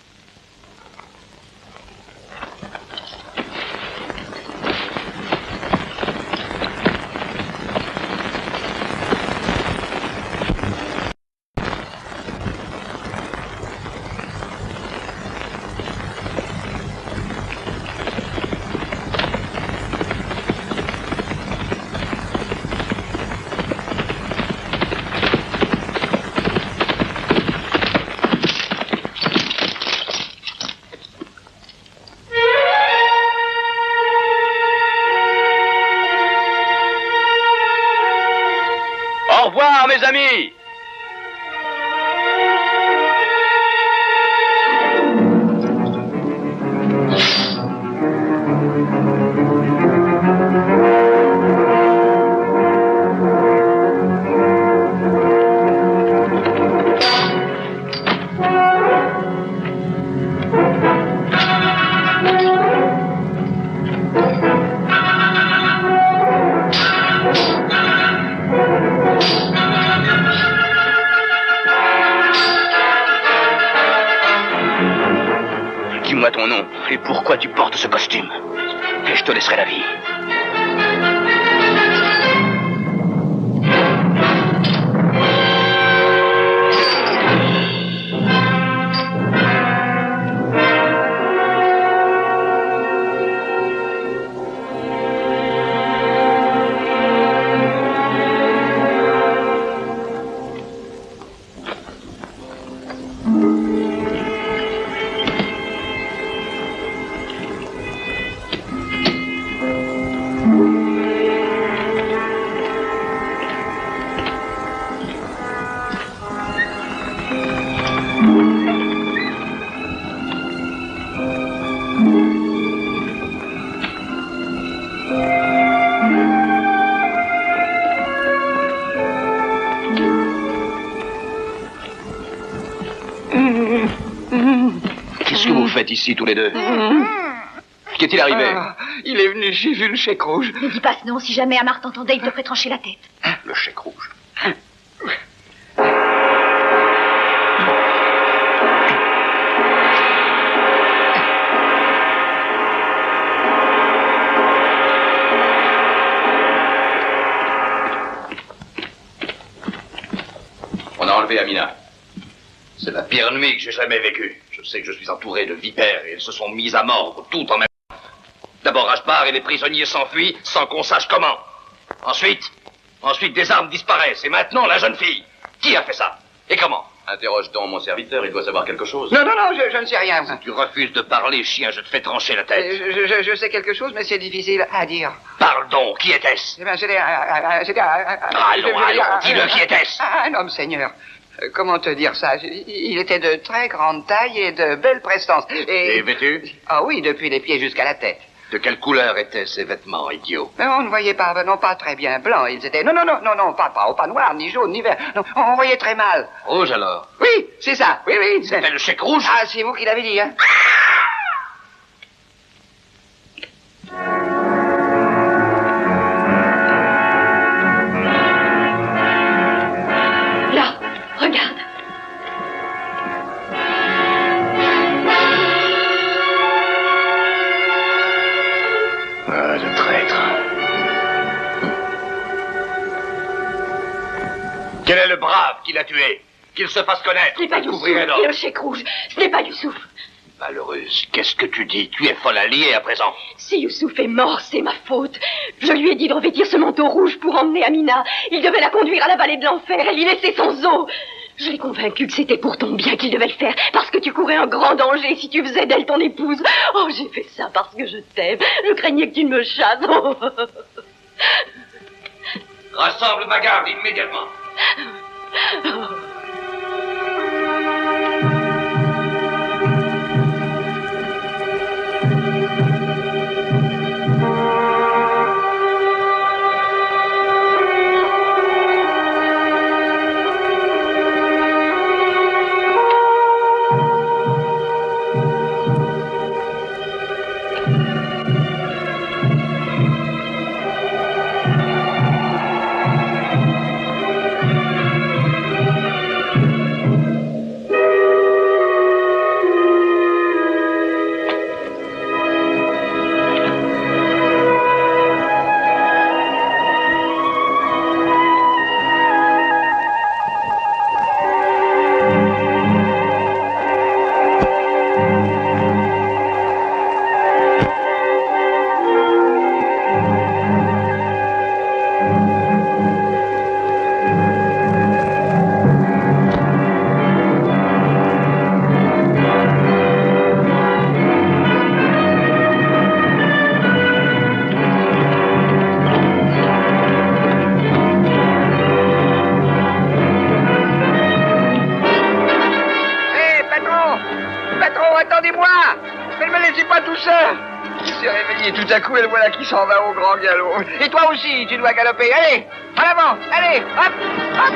Au revoir, mes amis! Dis-moi ton nom et pourquoi tu portes ce costume. Et je te laisserai la vie. Qu'est-ce que vous faites ici tous les deux? Qu'est-il arrivé? Il est venu, j'ai vu le chèque rouge. Ne dis pas ce nom, si jamais Amar t'entendait, il te ferait trancher la tête. Le chèque rouge. On a enlevé Amina. C'est la pire nuit que j'ai jamais vécue. Je sais que je suis entouré de vipères et elles se sont mises à mordre tout en même temps. D'abord Ashbar et les prisonniers s'enfuient sans qu'on sache comment. Ensuite des armes disparaissent et maintenant la jeune fille. Qui a fait ça? Et comment? Interroge donc mon serviteur, il doit savoir quelque chose. Non, je ne sais rien. Si tu refuses de parler, chien, je te fais trancher la tête. Je sais quelque chose, mais c'est difficile à dire. Parle donc, qui était-ce? Eh bien, c'était Allons, dis-le, qui était-ce? Un homme, Seigneur. Comment te dire ça? Il était de très grande taille et de belle prestance. Et vêtu? Ah oui, depuis les pieds jusqu'à la tête. De quelle couleur étaient ces vêtements, idiot? Mais on ne voyait pas, non, pas très bien blanc. Ils étaient... Non, pas noir, ni jaune, ni vert. Non, on voyait très mal. Rouge, alors? Oui, c'est ça, oui. C'était le chèque rouge? Ah, c'est vous qui l'avez dit, hein? Là, regarde. Ah, le traître. Quel est le brave qui l'a tué? Qu'il se fasse connaître. Ce n'est pas Youssouf, c'est le chèque rouge. Ce n'est pas Youssouf. Malheureuse, qu'est-ce que tu dis? Tu es folle alliée à présent. Si Youssouf est mort, c'est ma faute. Je lui ai dit de revêtir ce manteau rouge pour emmener Amina. Il devait la conduire à la vallée de l'enfer et l'y laisser sans eau. Je l'ai convaincu que c'était pour ton bien qu'il devait le faire, parce que tu courais un grand danger si tu faisais d'elle ton épouse. Oh, j'ai fait ça parce que je t'aime. Je craignais que tu ne me chasses. Oh. Rassemble ma garde immédiatement. suis pas tout seul. Il s'est réveillé tout à coup et le voilà qui s'en va au grand galop. Et toi aussi, tu dois galoper. Allez, en avant, allez, hop, hop.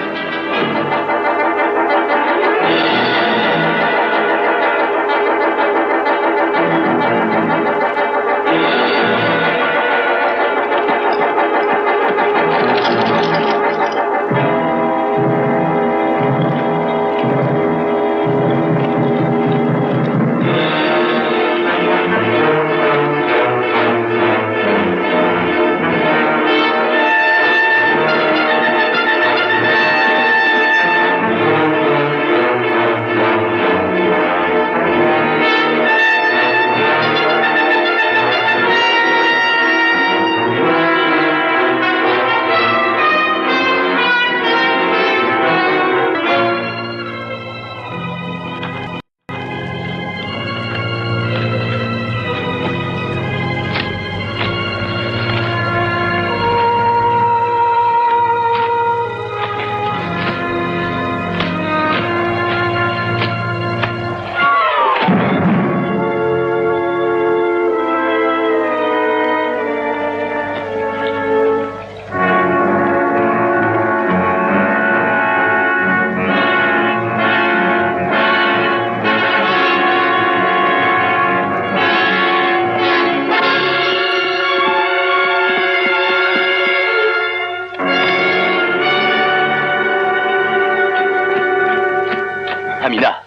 Amina.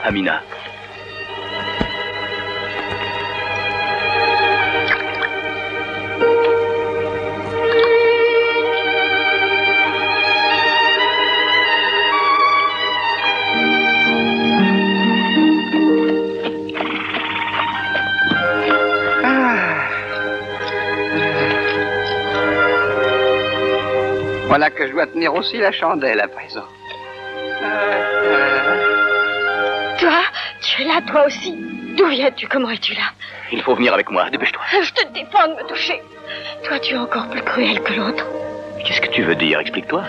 Amina. Voilà que je dois tenir aussi la chandelle à présent. Toi, tu es là, toi aussi. D'où viens-tu? Comment es-tu là? Il faut venir avec moi, dépêche-toi. Je te défends de me toucher. Toi, tu es encore plus cruel que l'autre. Qu'est-ce que tu veux dire? Explique-toi.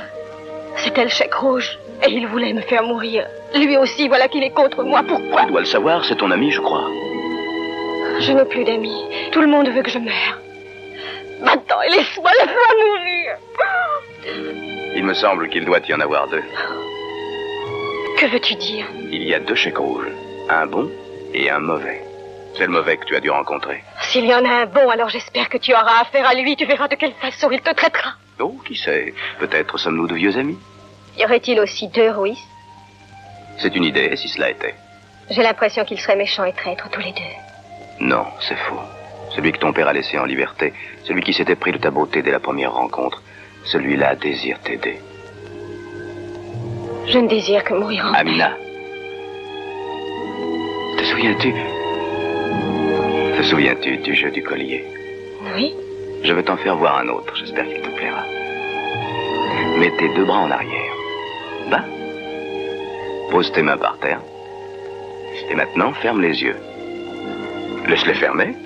C'était le chèque rouge, et il voulait me faire mourir. Lui aussi, voilà qu'il est contre moi. Pourquoi? Tu dois le savoir, c'est ton ami, je crois. Je n'ai plus d'amis. Tout le monde veut que je meure. Maintenant, laisse-moi mourir. Il me semble qu'il doit y en avoir deux. Que veux-tu dire? Il y a deux chèques rouges. Un bon et un mauvais. C'est le mauvais que tu as dû rencontrer. S'il y en a un bon, alors j'espère que tu auras affaire à lui. Tu verras de quelle façon il te traitera. Oh, qui sait? Peut-être sommes-nous de vieux amis. Y aurait-il aussi deux Ruiz? C'est une idée, si cela était. J'ai l'impression qu'ils seraient méchants et traîtres tous les deux. Non, c'est faux. Celui que ton père a laissé en liberté, celui qui s'était pris de ta beauté dès la première rencontre, celui-là désire t'aider. Je ne désire que mourir en paix. Amina. Te souviens-tu du jeu du collier? Oui. Je vais t'en faire voir un autre, j'espère qu'il te plaira. Mets tes deux bras en arrière. Va. Pose tes mains par terre. Et maintenant, ferme les yeux. Laisse-les fermer.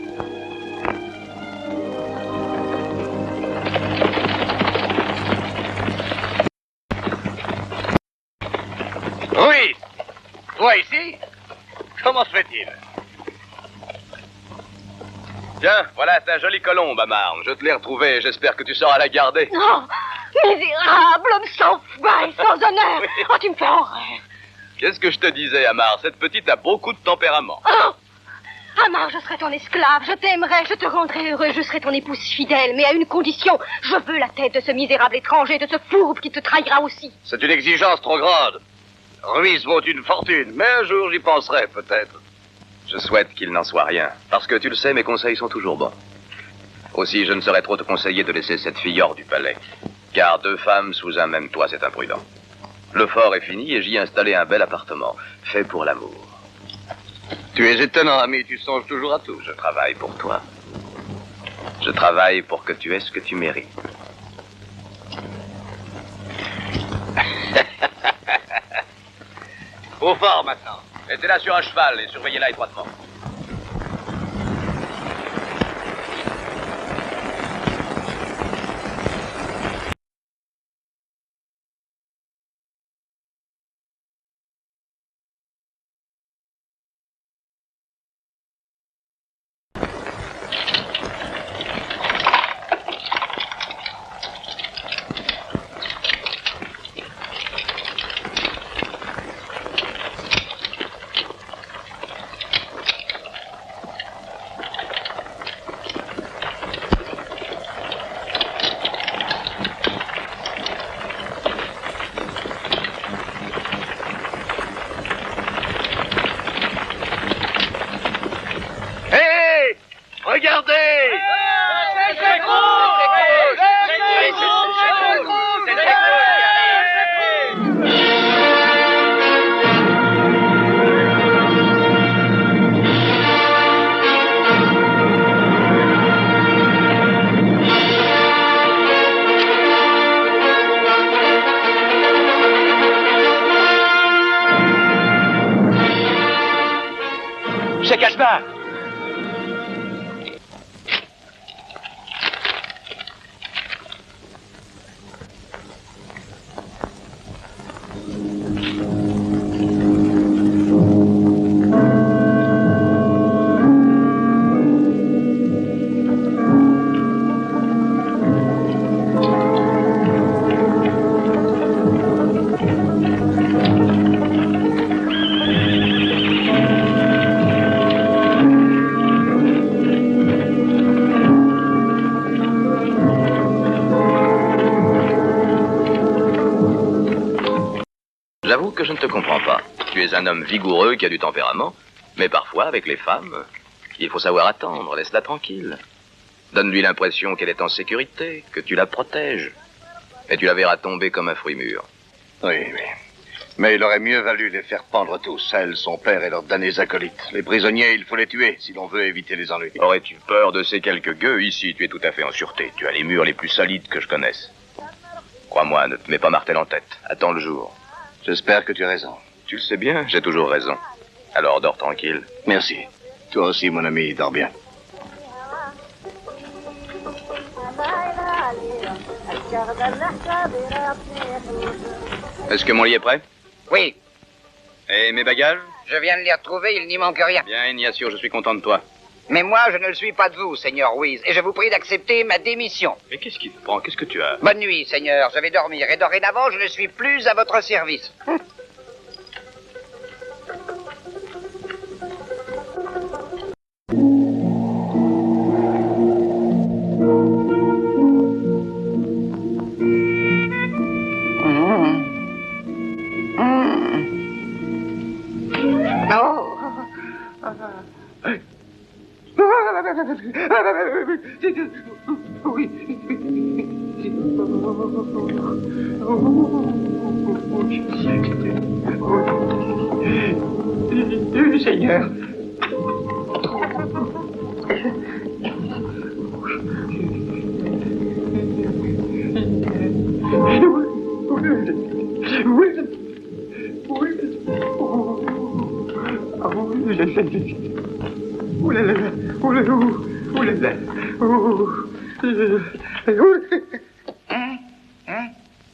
Oui. Toi ici? Comment se fait-il? Tiens, voilà ta jolie colombe, Amar. Je te l'ai retrouvée. J'espère que tu sauras la garder. Non, misérable, homme sans foi et sans honneur. Oh, tu me fais horreur. Qu'est-ce que je te disais, Amar? Cette petite a beaucoup de tempérament. Oh, Amar, je serai ton esclave, je t'aimerai, je te rendrai heureux, je serai ton épouse fidèle, mais à une condition. Je veux la tête de ce misérable étranger, de ce fourbe qui te trahira aussi. C'est une exigence trop grande. Ruiz vaut une fortune, mais un jour j'y penserai peut-être. Je souhaite qu'il n'en soit rien, parce que tu le sais, mes conseils sont toujours bons. Aussi, je ne saurais trop te conseiller de laisser cette fille hors du palais, car deux femmes sous un même toit, c'est imprudent. Le fort est fini et j'y ai installé un bel appartement, fait pour l'amour. Tu es étonnant, ami, tu songes toujours à tout. Je travaille pour toi. Je travaille pour que tu aies ce que tu mérites. Au fort maintenant. Mettez-la sur un cheval et surveillez-la étroitement. Gaspard! J'avoue que je ne te comprends pas. Tu es un homme vigoureux qui a du tempérament, mais parfois, avec les femmes, il faut savoir attendre, laisse-la tranquille. Donne-lui l'impression qu'elle est en sécurité, que tu la protèges. Et tu la verras tomber comme un fruit mûr. Oui, oui. Mais il aurait mieux valu les faire pendre tous, elle, son père et leurs damnés acolytes. Les prisonniers, il faut les tuer, si l'on veut éviter les ennuis. Aurais-tu peur de ces quelques gueux? Ici, tu es tout à fait en sûreté. Tu as les murs les plus solides que je connaisse. Crois-moi, ne te mets pas martel en tête. Attends le jour. J'espère que tu as raison. Tu le sais bien, j'ai toujours raison. Alors, dors tranquille. Merci. Toi aussi, mon ami, dors bien. Est-ce que mon lit est prêt? Oui, Et mes bagages? je viens de les retrouver, il n'y manque rien. Bien, Ignacio, je suis content de toi. Mais moi, je ne le suis pas de vous, Seigneur Ruiz, et je vous prie d'accepter ma démission. Mais qu'est-ce qui te prend? Qu'est-ce que tu as? Bonne nuit, Seigneur, je vais dormir, et dorénavant, je ne suis plus à votre service. Seigneur.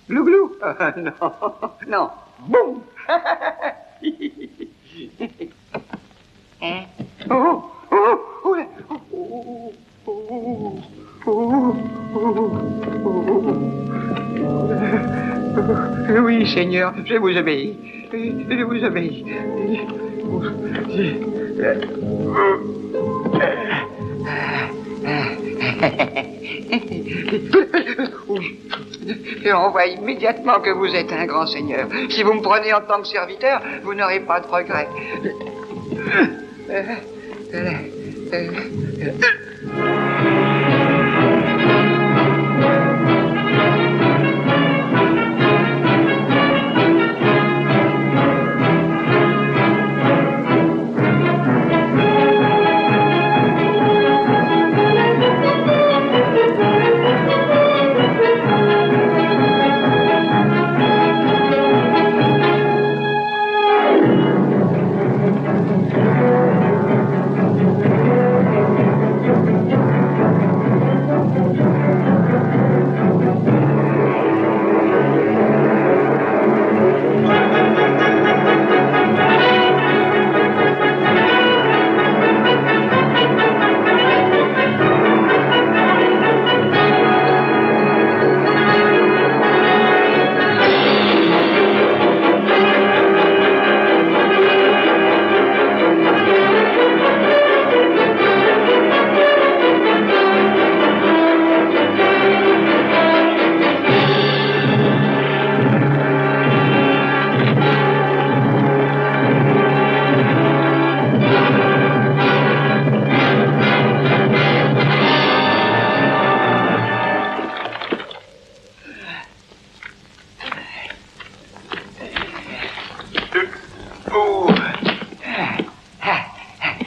Glou glou. Non, non. Boum. Oh, oh, oh, là. Oh, oh, oh, oh. Oui, Seigneur, je vous obéis. Je vous obéis. On voit immédiatement que vous êtes un grand seigneur. Si vous me prenez en tant que serviteur, vous n'aurez pas de regret.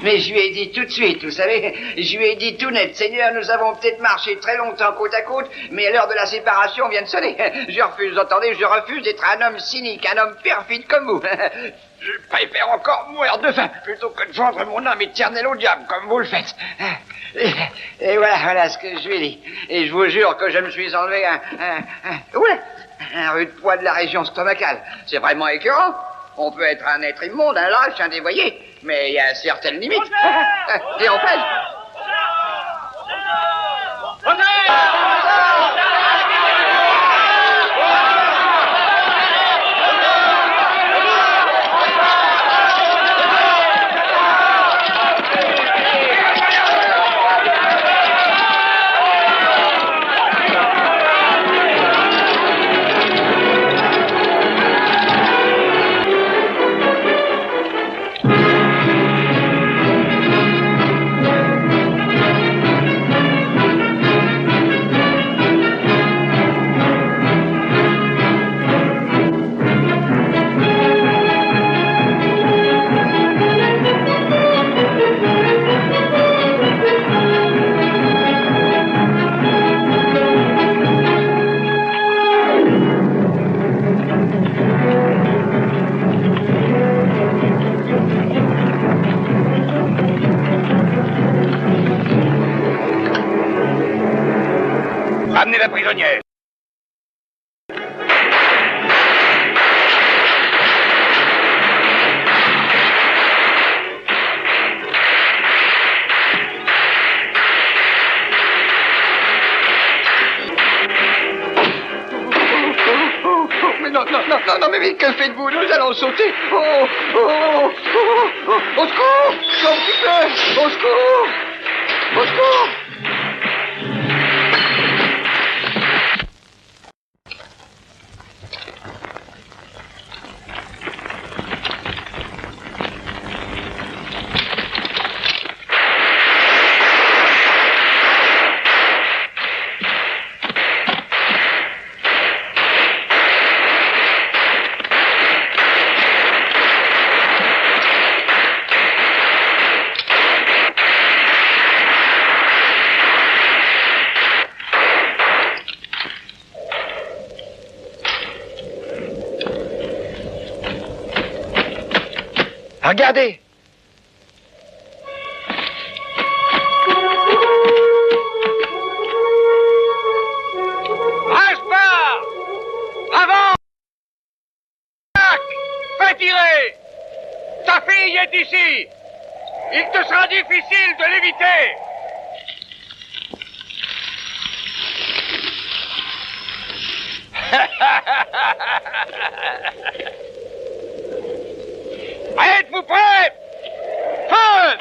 Mais je lui ai dit tout de suite, vous savez, je lui ai dit tout net, Seigneur, nous avons peut-être marché très longtemps côte à côte, mais l'heure de la séparation vient de sonner. Je refuse, vous entendez, je refuse d'être un homme cynique, un homme perfide comme vous. Je préfère encore mourir de faim plutôt que de vendre mon âme éternelle au diable, comme vous le faites. Et voilà ce que je lui ai dit. Et je vous jure que je me suis enlevé un rude poids de la région stomacale. C'est vraiment écœurant. On peut être un être immonde, un lâche, un dévoyé, mais il y a certaines limites. Et en fait... Ramenez la prisonnière. Non, mais que faites-vous? Nous allons sauter. Au secours! S'il vous plaît! Au secours! Au secours! Regardez! Aspar! Avant! Fais tirer! Ta fille est ici! Il te sera difficile de l'éviter! Êtes-vous prêts? Feu!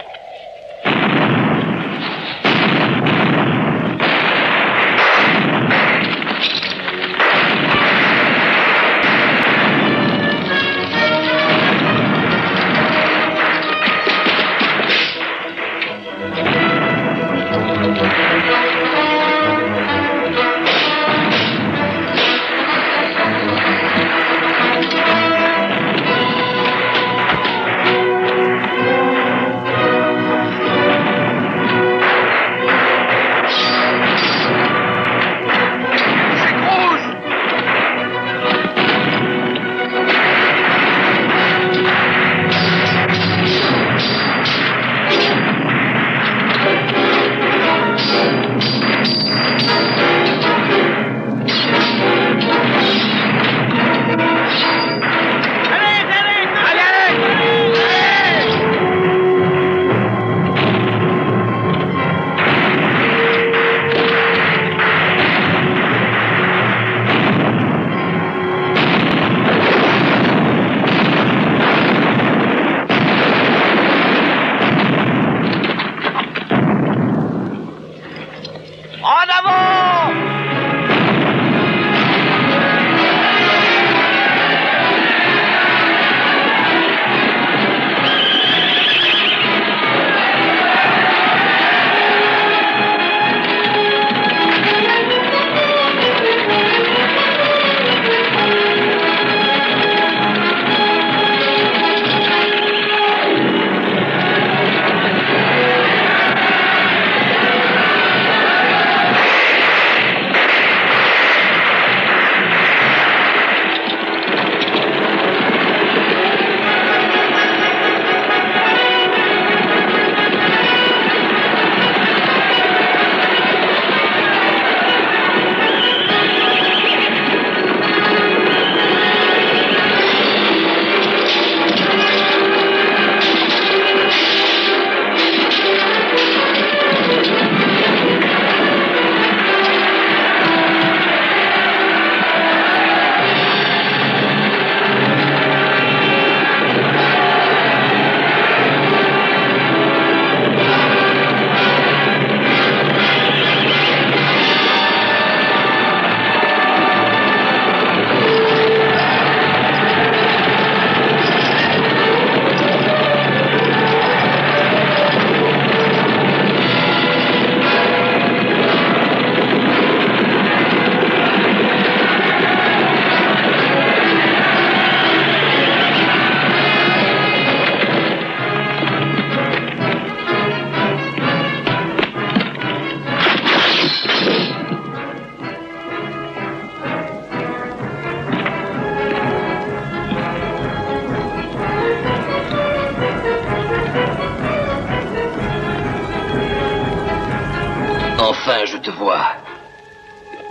Enfin, je te vois.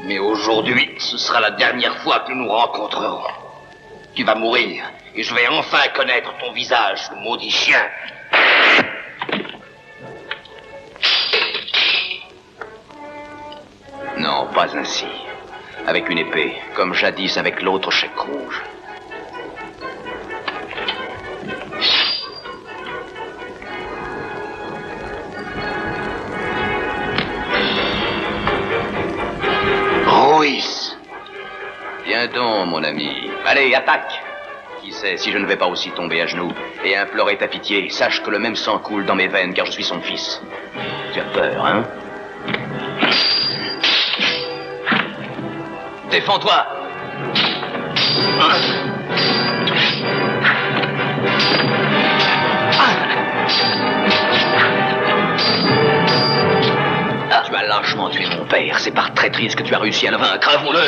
Mais aujourd'hui, ce sera la dernière fois que nous nous rencontrerons. Tu vas mourir, et je vais enfin connaître ton visage, maudit chien. Non, pas ainsi. Avec une épée, comme jadis avec l'autre chèque rouge. Ruiz. Viens donc, mon ami. Allez, attaque. Qui sait si je ne vais pas aussi tomber à genoux et implorer ta pitié. Sache que le même sang coule dans mes veines car je suis son fils. Tu as peur, hein? Défends-toi! Tu as lâchement tué mon père. C'est par traîtrise que tu as réussi à le vaincre. Avouons-le!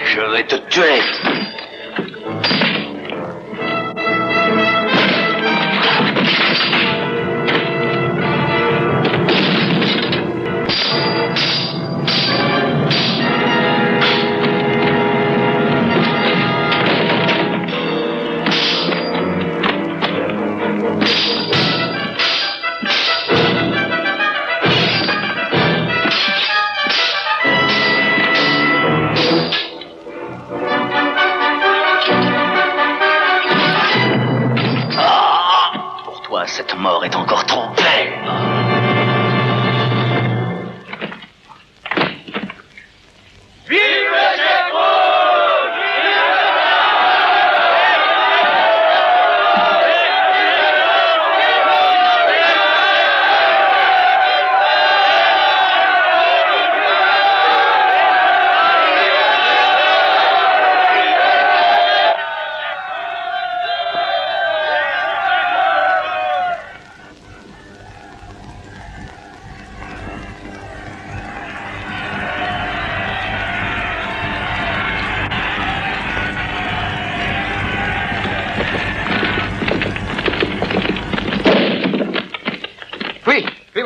Je vais te tuer. Cette mort est encore trop belle. Vive le chèque rouge!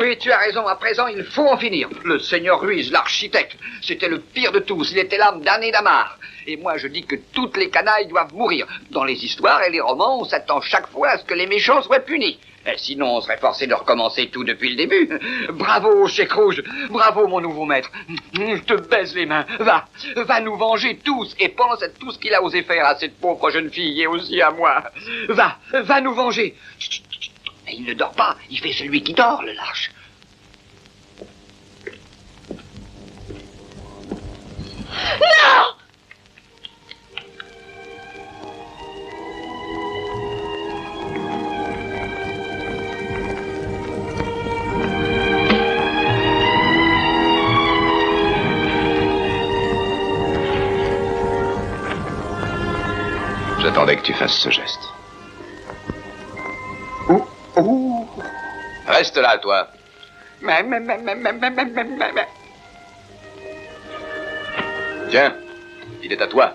Oui, tu as raison. À présent, il faut en finir. Le seigneur Ruiz, l'architecte, c'était le pire de tous. Il était l'âme damnée d'Amar. Et moi, je dis que toutes les canailles doivent mourir. Dans les histoires et les romans, on s'attend chaque fois à ce que les méchants soient punis. Et sinon, on serait forcé de recommencer tout depuis le début. Bravo, chèque rouge. Bravo, mon nouveau maître. Je te baise les mains. Va nous venger tous. Et pense à tout ce qu'il a osé faire à cette pauvre jeune fille et aussi à moi. Va nous venger. Mais il ne dort pas. Il fait celui qui dort, le lâche. Non! J'attendais que tu fasses ce geste. Reste là, toi. Tiens, il est à toi.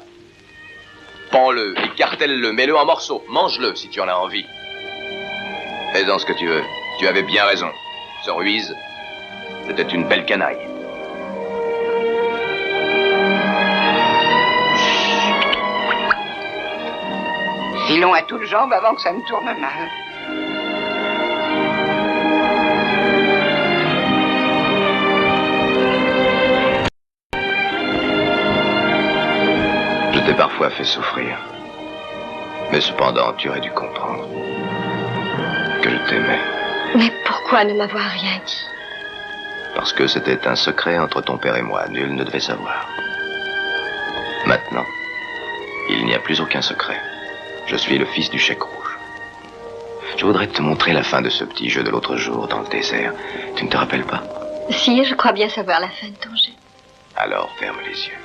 Pends-le, écartèle-le, mets-le en morceaux. Mange-le si tu en as envie. Fais-en ce que tu veux. Tu avais bien raison. Ce Ruiz, c'était une belle canaille. Filons à toutes jambes avant que ça ne tourne mal. Je t'ai parfois fait souffrir. Mais cependant, tu aurais dû comprendre que je t'aimais. Mais pourquoi ne m'avoir rien dit? Parce que c'était un secret entre ton père et moi. Nul ne devait savoir. Maintenant, il n'y a plus aucun secret. Je suis le fils du chèque rouge. Je voudrais te montrer la fin de ce petit jeu de l'autre jour dans le désert. Tu ne te rappelles pas? Si, je crois bien savoir la fin de ton jeu. Alors ferme les yeux.